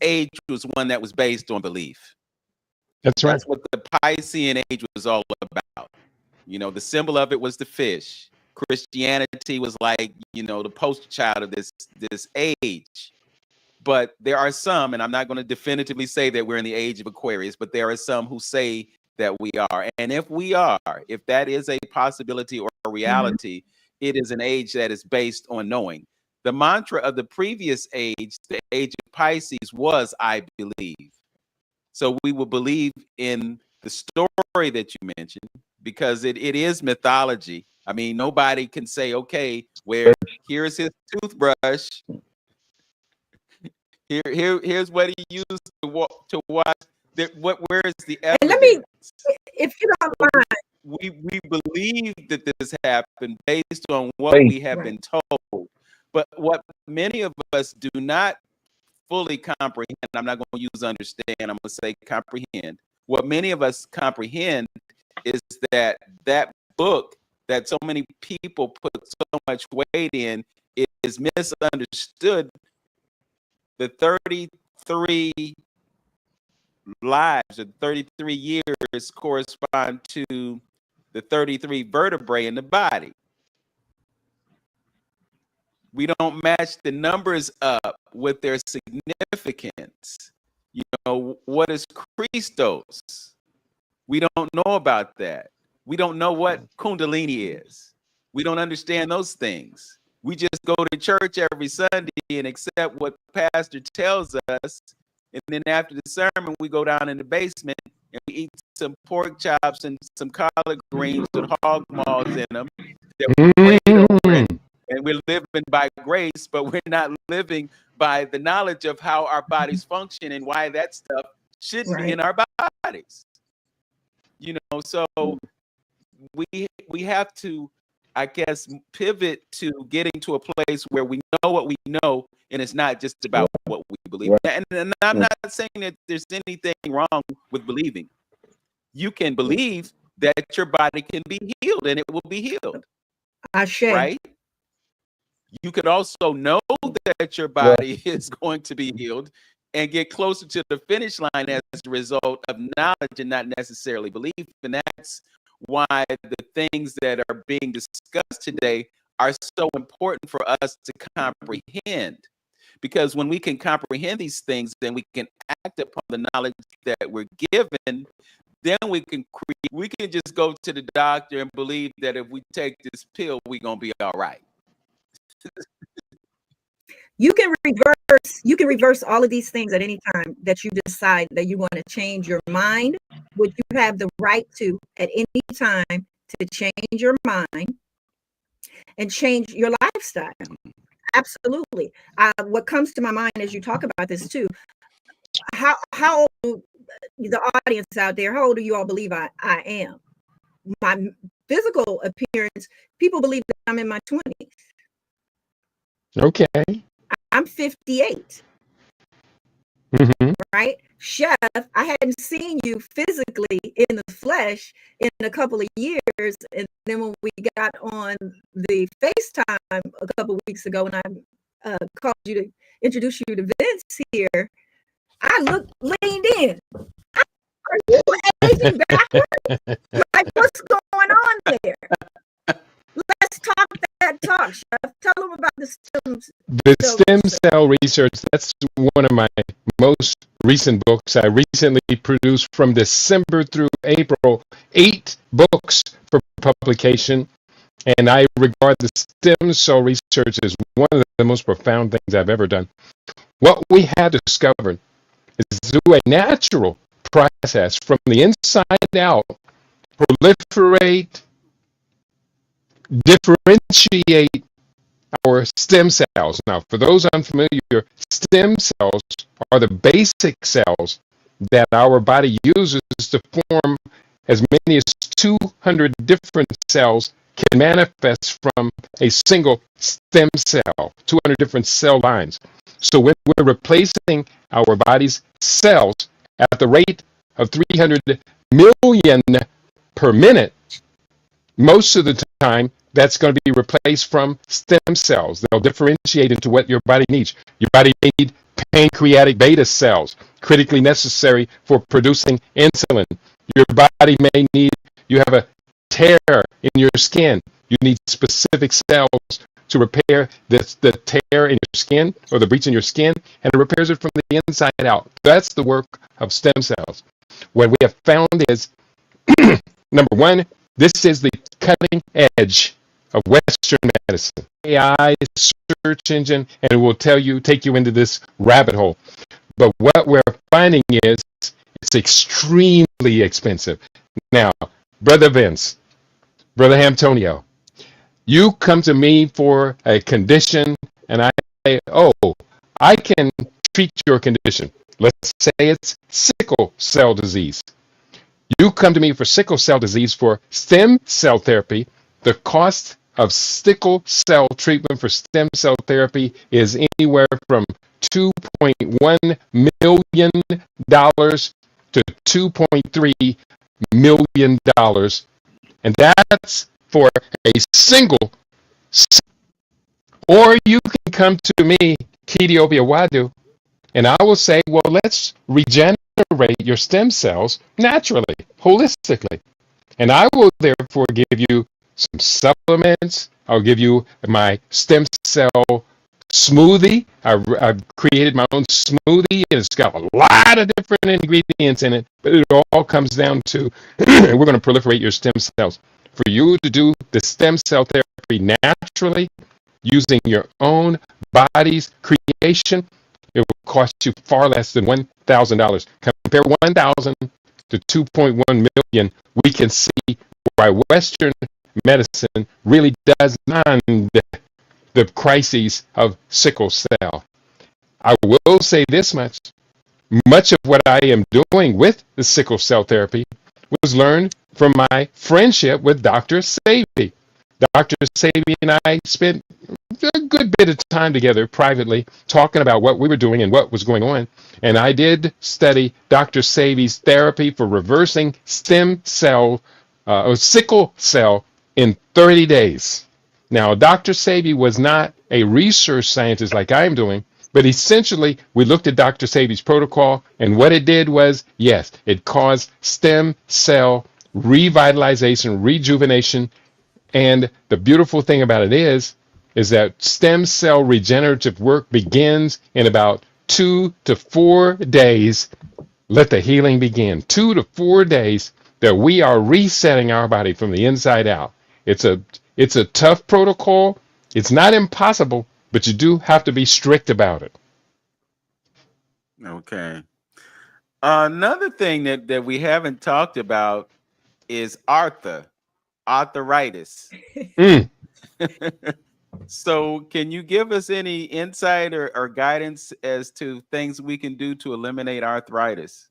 age was one that was based on belief. That's right. That's what the Piscean age was all about. The symbol of it was the fish. Christianity was like, the poster child of this age. But there are some, and I'm not going to definitively say that we're in the age of Aquarius, but there are some who say that we are. And if that is a possibility or a reality, it is an age that is based on knowing. The mantra of the previous age, the age of Pisces, was I believe. So we will believe in the story that you mentioned, because it is mythology. I mean, nobody can say, okay, here's his toothbrush. Here's what he used to watch. Where is the evidence? And let me, if you don't mind, we believe that this happened based on what we have been told. But what many of us do not fully comprehend, I'm not going to use understand, I'm going to say comprehend. What many of us comprehend is that book that so many people put so much weight in is misunderstood. The 33 lives, or 33 years, correspond to the 33 vertebrae in the body. We don't match the numbers up with their significance. What is Christos? We don't know about that. We don't know what Kundalini is. We don't understand those things. We just go to church every Sunday and accept what pastor tells us. And then after the sermon, we go down in the basement and we eat some pork chops and some collard greens with hog maws in them that we prayed over. And we're living by grace, but we're not living by the knowledge of how our bodies function and why that stuff shouldn't be in our bodies. So we have to, I guess, pivot to getting to a place where we know what we know, and it's not just about what we believe. And I'm not saying that there's anything wrong with believing. You can believe that your body can be healed, and it will be healed. Right? You could also know that your body is going to be healed and get closer to the finish line as a result of knowledge and not necessarily belief. And that's why the things that are being discussed today are so important for us to comprehend. Because when we can comprehend these things, then we can act upon the knowledge that we're given. Then we can just go to the doctor and believe that if we take this pill, we're going to be all right. You can reverse all of these things at any time that you decide that you want to change your mind, which you have the right to at any time to change your mind and change your lifestyle. Absolutely. What comes to my mind as you talk about this too, how old, the audience out there, how old do you all believe I am? My physical appearance, people believe that I'm in my 20s. Okay. I'm 58. Right? Chef, I hadn't seen you physically in the flesh in a couple of years. And then when we got on the FaceTime a couple of weeks ago, and I called you to introduce you to Vince here, I leaned in. Are you aging backward? Like, what's going on there? Let's talk that talk, Chef. Tell them about the stem cell research. That's one of my most recent books. I recently produced from December through April 8 books for publication, and I regard the stem cell research as one of the most profound things I've ever done. What we have discovered is through a natural process from the inside out, proliferate, differentiate our stem cells. Now, for those unfamiliar, stem cells are the basic cells that our body uses to form as many as 200 different cells can manifest from a single stem cell, 200 different cell lines. So when we're replacing our body's cells at the rate of 300 million per minute, most of the time, that's going to be replaced from stem cells. They'll differentiate into what your body needs. Your body may need pancreatic beta cells, critically necessary for producing insulin. Your body may need, you have a tear in your skin. You need specific cells to repair the tear in your skin or the breach in your skin, and it repairs it from the inside out. That's the work of stem cells. What we have found is, number one, this is the cutting edge of Western medicine. AI search engine, and it will take you into this rabbit hole. But what we're finding is it's extremely expensive. Now, Brother Vince, Brother Antonio, you come to me for a condition, and I say, oh, I can treat your condition. Let's say it's sickle cell disease. You come to me for sickle cell disease for stem cell therapy. The cost of sickle cell treatment for stem cell therapy is anywhere from $2.1 million to $2.3 million. And that's for a single. Or you can come to me, Kitiopia Wadu, and I will say, well, let's regenerate your stem cells naturally, holistically. And I will therefore give you some supplements. I'll give you my stem cell smoothie. I've created my own smoothie, and it's got a lot of different ingredients in it, but it all comes down to we're going to proliferate your stem cells. For you to do the stem cell therapy naturally, using your own body's creation, it will cost you far less than $1,000. Compare 1,000 to 2.1 million. We can see why Western medicine really does not the crises of sickle cell. I will say this much. Much of what I am doing with the sickle cell therapy was learned from my friendship with Dr. Sebi. Dr. Sebi and I spent a good bit of time together privately talking about what we were doing and what was going on. And I did study Dr. Sebi's therapy for reversing stem cell or sickle cell in 30 days. Now, Dr. Sebi was not a research scientist like I am doing, but essentially we looked at Dr. Sebi's protocol, and what it did was, yes, it caused stem cell revitalization, rejuvenation. And the beautiful thing about it is that stem cell regenerative work begins in about 2 to 4 days. Let the healing begin. 2 to 4 days that we are resetting our body from the inside out. It's a tough protocol. It's not impossible, but you do have to be strict about it. Okay. Another thing that we haven't talked about is arthritis. So can you give us any insight or guidance as to things we can do to eliminate arthritis?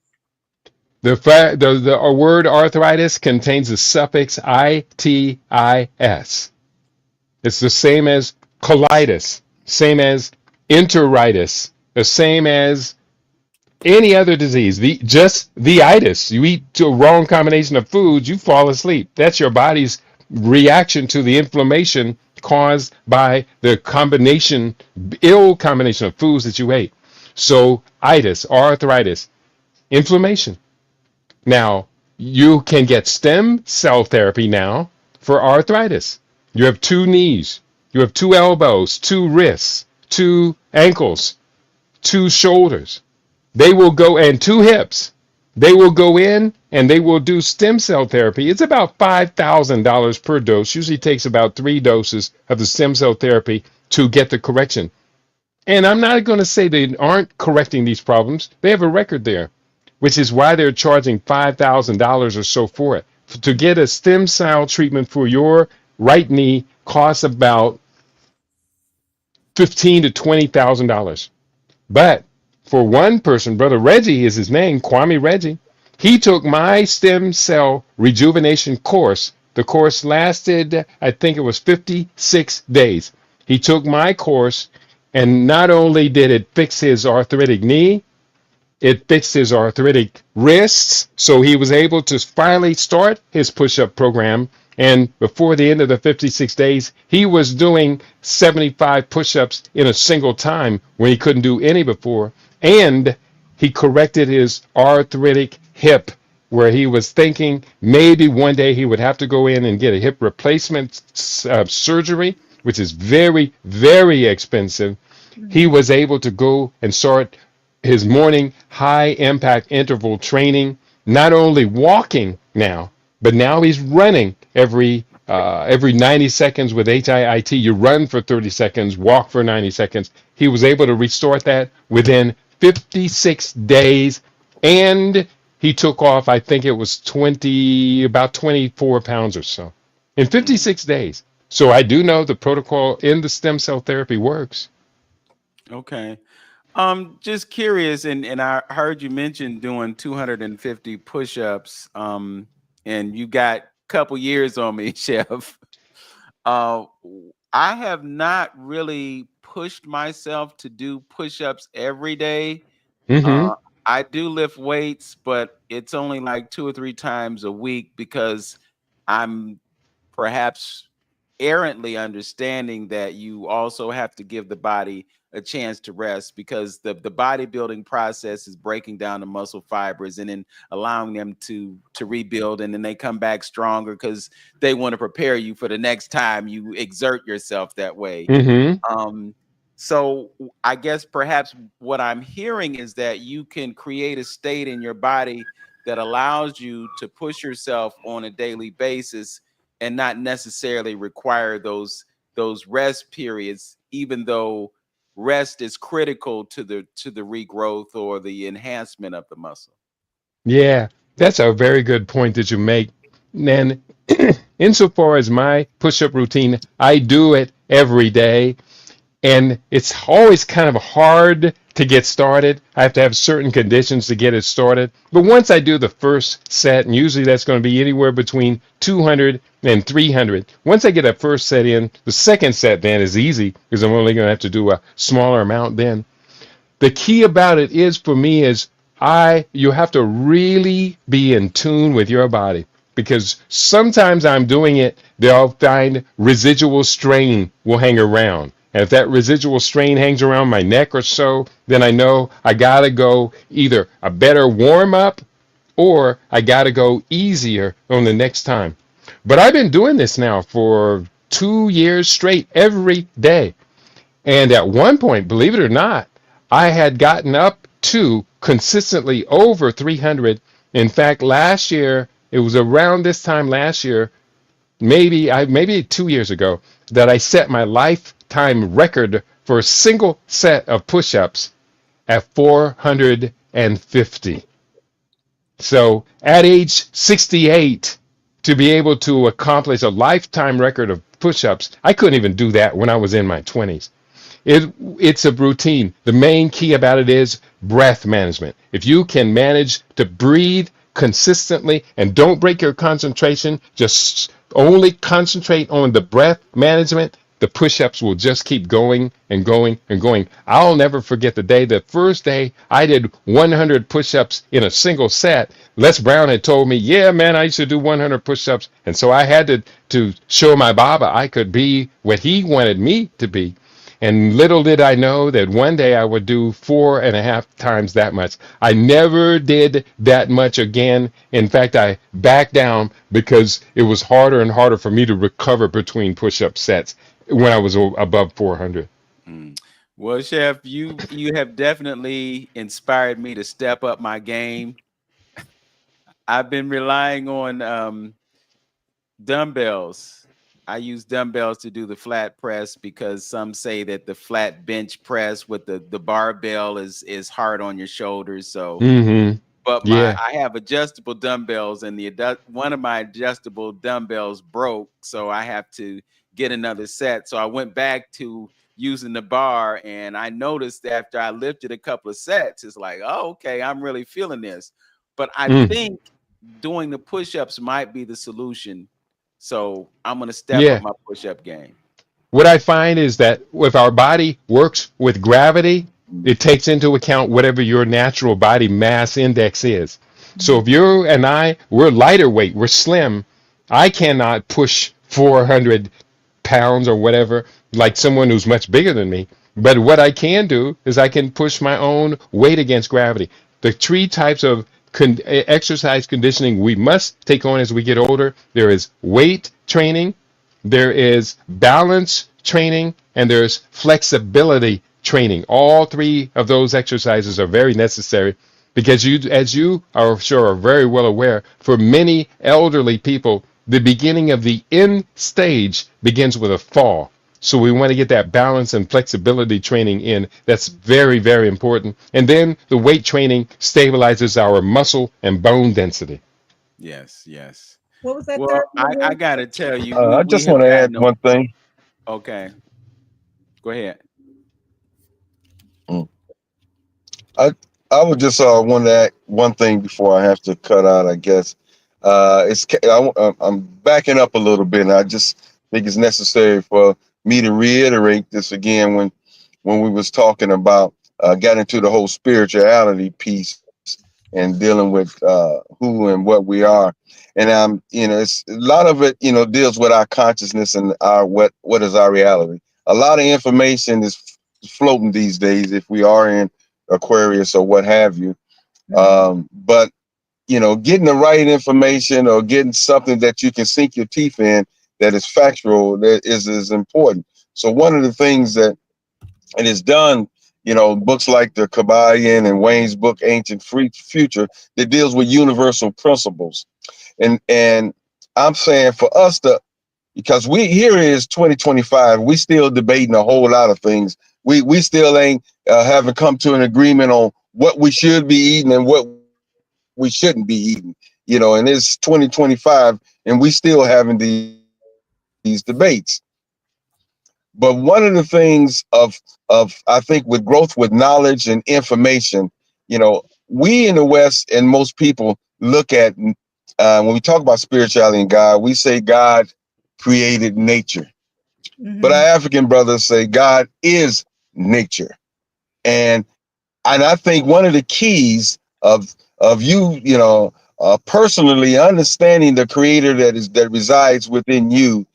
The word arthritis contains the suffix itis. It's the same as colitis, same as enteritis, the same as any other disease. Just the itis. You eat to a wrong combination of foods, you fall asleep. That's your body's reaction to the inflammation caused by the ill combination of foods that you ate. So itis, arthritis, inflammation. Now, you can get stem cell therapy now for arthritis. You have 2 knees, you have 2 elbows, 2 wrists, 2 ankles, 2 shoulders. They will go, and 2 hips. They will go in and they will do stem cell therapy. It's about $5,000 per dose. Usually takes about 3 doses of the stem cell therapy to get the correction. And I'm not going to say they aren't correcting these problems. They have a record there, which is why they're charging $5,000 or so for it. To get a stem cell treatment for your right knee costs about $15,000 to $20,000. But for one person, Brother Reggie is his name, Kwame Reggie, he took my stem cell rejuvenation course. The course lasted, I think it was 56 days. He took my course, and not only did it fix his arthritic knee, It fixed his arthritic wrists, so he was able to finally start his push-up program. And before the end of the 56 days, he was doing 75 push-ups in a single time when he couldn't do any before. And he corrected his arthritic hip, where he was thinking maybe one day he would have to go in and get a hip replacement surgery, which is very, very expensive. He Mhm. was able to go and start his morning high impact interval training, not only walking now, but now he's running every 90 seconds with HIIT. You run for 30 seconds, walk for 90 seconds. He was able to restart that within 56 days, and he took off, I think it was about 24 pounds or so in Mm, 56 days. So I do know the protocol in the stem cell therapy works. okay. Just curious, and I heard you mention doing 250 push-ups. And you got a couple years on me, Chef. I have not really pushed myself to do push-ups every day. Mm-hmm. Uh, I do lift weights, but it's only like 2 or 3 times a week because I'm perhaps errantly understanding that you also have to give the body a chance to rest because the bodybuilding process is breaking down the muscle fibers and then allowing them to rebuild, and then they come back stronger because they want to prepare you for the next time you exert yourself that way. Mm-hmm. So I guess perhaps what I'm hearing is that you can create a state in your body that allows you to push yourself on a daily basis and not necessarily require those rest periods, even though rest is critical to the regrowth or the enhancement of the muscle. Yeah, that's a very good point that you make. And insofar as my push-up routine, I do it every day, and it's always kind of hard to get started. I have to have certain conditions to get it started. But once I do the first set, and usually that's going to be anywhere between 200 and 300, once I get a first set in, the second set then is easy because I'm only going to have to do a smaller amount then. The key about it is for me is you have to really be in tune with your body, because sometimes I'm doing it, they'll find residual strain will hang around. And if that residual strain hangs around my neck or so, then I know I gotta go either a better warm up or I gotta go easier on the next time. But I've been doing this now for 2 years straight every day. And at one point, believe it or not, I had gotten up to consistently over 300. In fact, last year, it was around this time last year, maybe 2 years ago, that I set my lifetime record for a single set of push-ups at 450. So at age 68, to be able to accomplish a lifetime record of push-ups, I couldn't even do that when I was in my 20s. It's a routine. The main key about it is breath management. If you can manage to breathe consistently and don't break your concentration, just only concentrate on the breath management, the push-ups will just keep going and going and going. I'll never forget the first day I did 100 push-ups in a single set. Les Brown had told me, yeah, man, I used to do 100 push-ups. And so I had to show my Baba I could be what he wanted me to be. And little did I know that one day I would do 4.5 times that much. I never did that much again. In fact, I backed down because it was harder and harder for me to recover between push-up sets when I was above 400. Mm. Well, Chef, you have definitely inspired me to step up my game. I've been relying on dumbbells. I use dumbbells to do the flat press because some say that the flat bench press with the barbell is hard on your shoulders. So, Mm-hmm. but my Yeah. I have adjustable dumbbells, and one of my adjustable dumbbells broke, so I have to get another set. So I went back to using the bar, and I noticed after I lifted a couple of sets, it's like, oh, okay, I'm really feeling this. But I Mm. think doing the push-ups might be the solution. So I'm gonna step up Yeah. my push-up game. What I find is that if our body works with gravity, It takes into account whatever your natural body mass index is. So if you and we're lighter weight, we're slim, I cannot push 400 pounds or whatever like someone who's much bigger than me. But what I can do is I can push my own weight against gravity. The three types of exercise conditioning we must take on as we get older, there is weight training, there is balance training, and there's flexibility training. All three of those exercises are very necessary because as you are sure are very well aware, for many elderly people, the beginning of the end stage begins with a fall. So we want to get that balance and flexibility training in. That's very, very important. And then the weight training stabilizes our muscle and bone density. Yes, yes. What was that third Well, one I again? gotta tell you, I we just have want to add gotten one thing. okay. Go ahead. Mm. I I would just want to add one thing before I have to cut out. I guess I'm backing up a little bit, and I just think it's necessary for me to reiterate this again when we was talking about got into the whole spirituality piece and dealing with who and what we are. And it's a lot of it, deals with our consciousness and our what is our reality. A lot of information is floating these days if we are in Aquarius or what have you. But getting the right information or getting something that you can sink your teeth in that is factual that is important. So one of the things that it is done, books like the Kabbalion and Wayne's book Ancient Future that deals with universal principles. And I'm saying for us to, because we here is 2025, we still debating a whole lot of things. We still ain't haven't come to an agreement on what we should be eating and what we shouldn't be eating. And it's 2025, and we still having these debates. But one of the things of I think with growth with knowledge and information, we in the West and most people look at when we talk about spirituality and God, we say God created nature. But our Mm-hmm. African brothers say God is nature. And I think one of the keys of personally understanding the creator that resides within you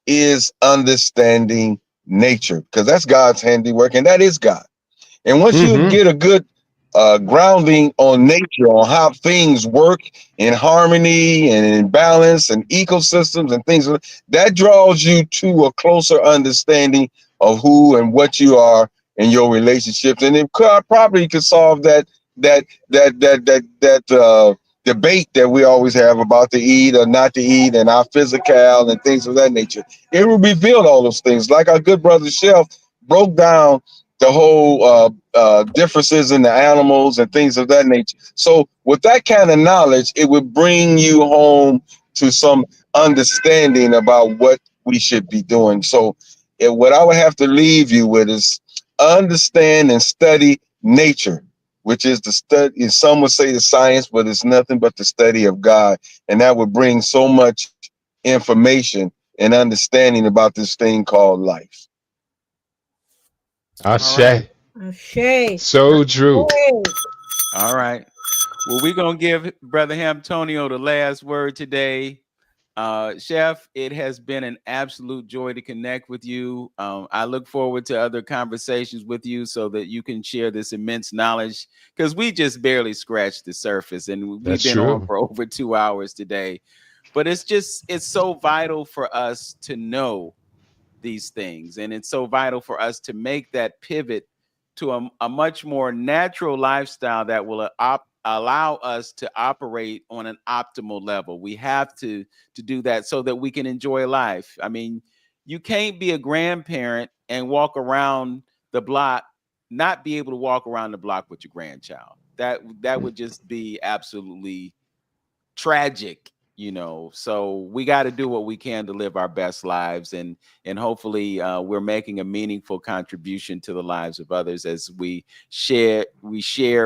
is understanding nature, because that's God's handiwork and that is God. And once you Mm-hmm. get a good grounding on nature, on how things work in harmony and in balance and ecosystems and things, that draws you to a closer understanding of who and what you are in your relationships, and it probably could solve that debate that we always have about to eat or not to eat and our physical and things of that nature. It will reveal all those things, like our good brother Chef broke down the whole differences in the animals and things of that nature. So with that kind of knowledge, it would bring you home to some understanding about what we should be doing. So what I would have to leave you with is understand and study nature, which is the study, and some would say the science, but it's nothing but the study of God. And that would bring so much information and understanding about this thing called life. All right. Ashe. Shay. So true. All right. Well, we're gonna give Brother Antonio the last word today. Chef, it has been an absolute joy to connect with you. I look forward to other conversations with you so that you can share this immense knowledge, because we just barely scratched the surface and we've That's been on true. for over 2 hours today. But it's so vital for us to know these things. And it's so vital for us to make that pivot to a much more natural lifestyle that will allow us to operate on an optimal level. We have to do that so that we can enjoy life. I mean, you can't be a grandparent and walk around the block, not be able to walk around the block with your grandchild. That would just be absolutely tragic, so we got to do what we can to live our best lives, and hopefully we're making a meaningful contribution to the lives of others as we share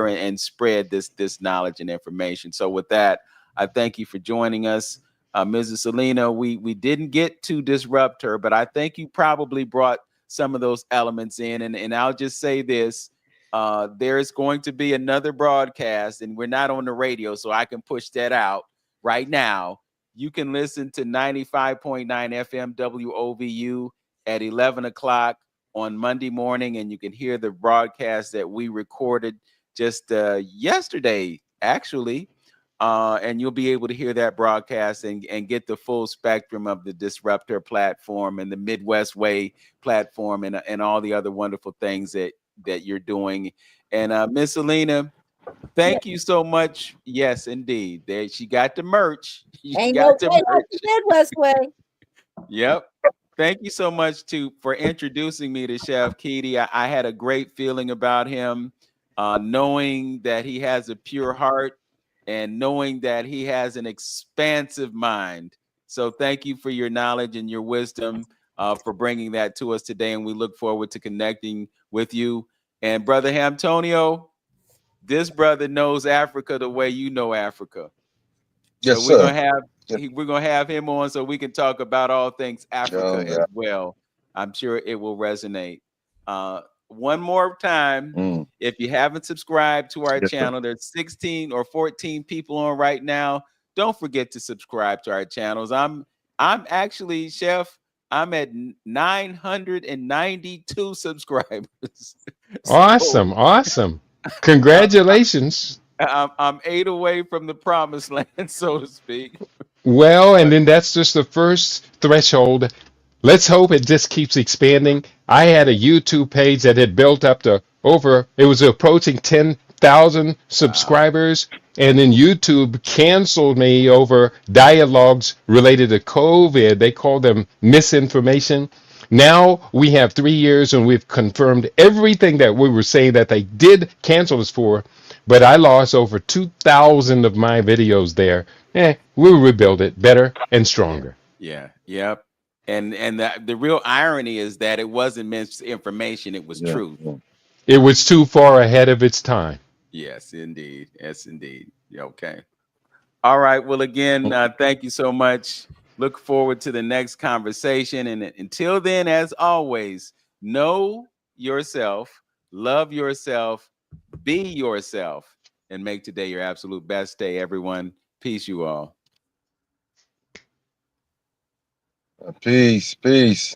and spread this knowledge and information. So with that, I thank you for joining us, Mrs. Selina. We didn't get to disrupt her, but I think you probably brought some of those elements in, and I'll just say this: there's going to be another broadcast, and we're not on the radio, so I can push that out right now. You can listen to 95.9 FM WOVU at 11 o'clock on Monday morning, and you can hear the broadcast that we recorded just yesterday, actually. And you'll be able to hear that broadcast and get the full spectrum of the DisruptHer platform and the Midwest Way platform and all the other wonderful things that you're doing. And Miss Selina, thank you so much. Yes, indeed. There, she got the merch. She Ain't got no the way merch. like the Midwest way. Yep. Thank you so much for introducing me to Chef Keaty. I had a great feeling about him, knowing that he has a pure heart and knowing that he has an expansive mind. So thank you for your knowledge and your wisdom, for bringing that to us today. And we look forward to connecting with you. And Brother Hamtonio, this brother knows Africa the way you know Africa. So Yes, we're sir. gonna have him on so we can talk about all things Africa Yeah. as well. I'm sure it will resonate. One more time, if you haven't subscribed to our Yes, sir. channel, there's 16 or 14 people on right now. Don't forget to subscribe to our channels. I'm actually, Chef, I'm at 992 subscribers. Awesome. Awesome. Congratulations. I'm 8 away from the promised land, so to speak. Well, and then that's just the first threshold. Let's hope it just keeps expanding. I had a YouTube page that had built up to it was approaching 10,000 subscribers. And then YouTube canceled me over dialogues related to COVID. They called them misinformation. Now we have 3 years and we've confirmed everything that we were saying that they did cancel us for. But I lost over 2,000 of my videos there. We'll rebuild it better and stronger. Yep. And the real irony is that it wasn't misinformation, it was truth. It was too far ahead of its time. Yes, indeed. Yes, indeed. Okay. All right. Well, again, thank you so much. Look forward to the next conversation. And until then, as always, know yourself, love yourself, be yourself, and make today your absolute best day, everyone. Peace, you all. Peace.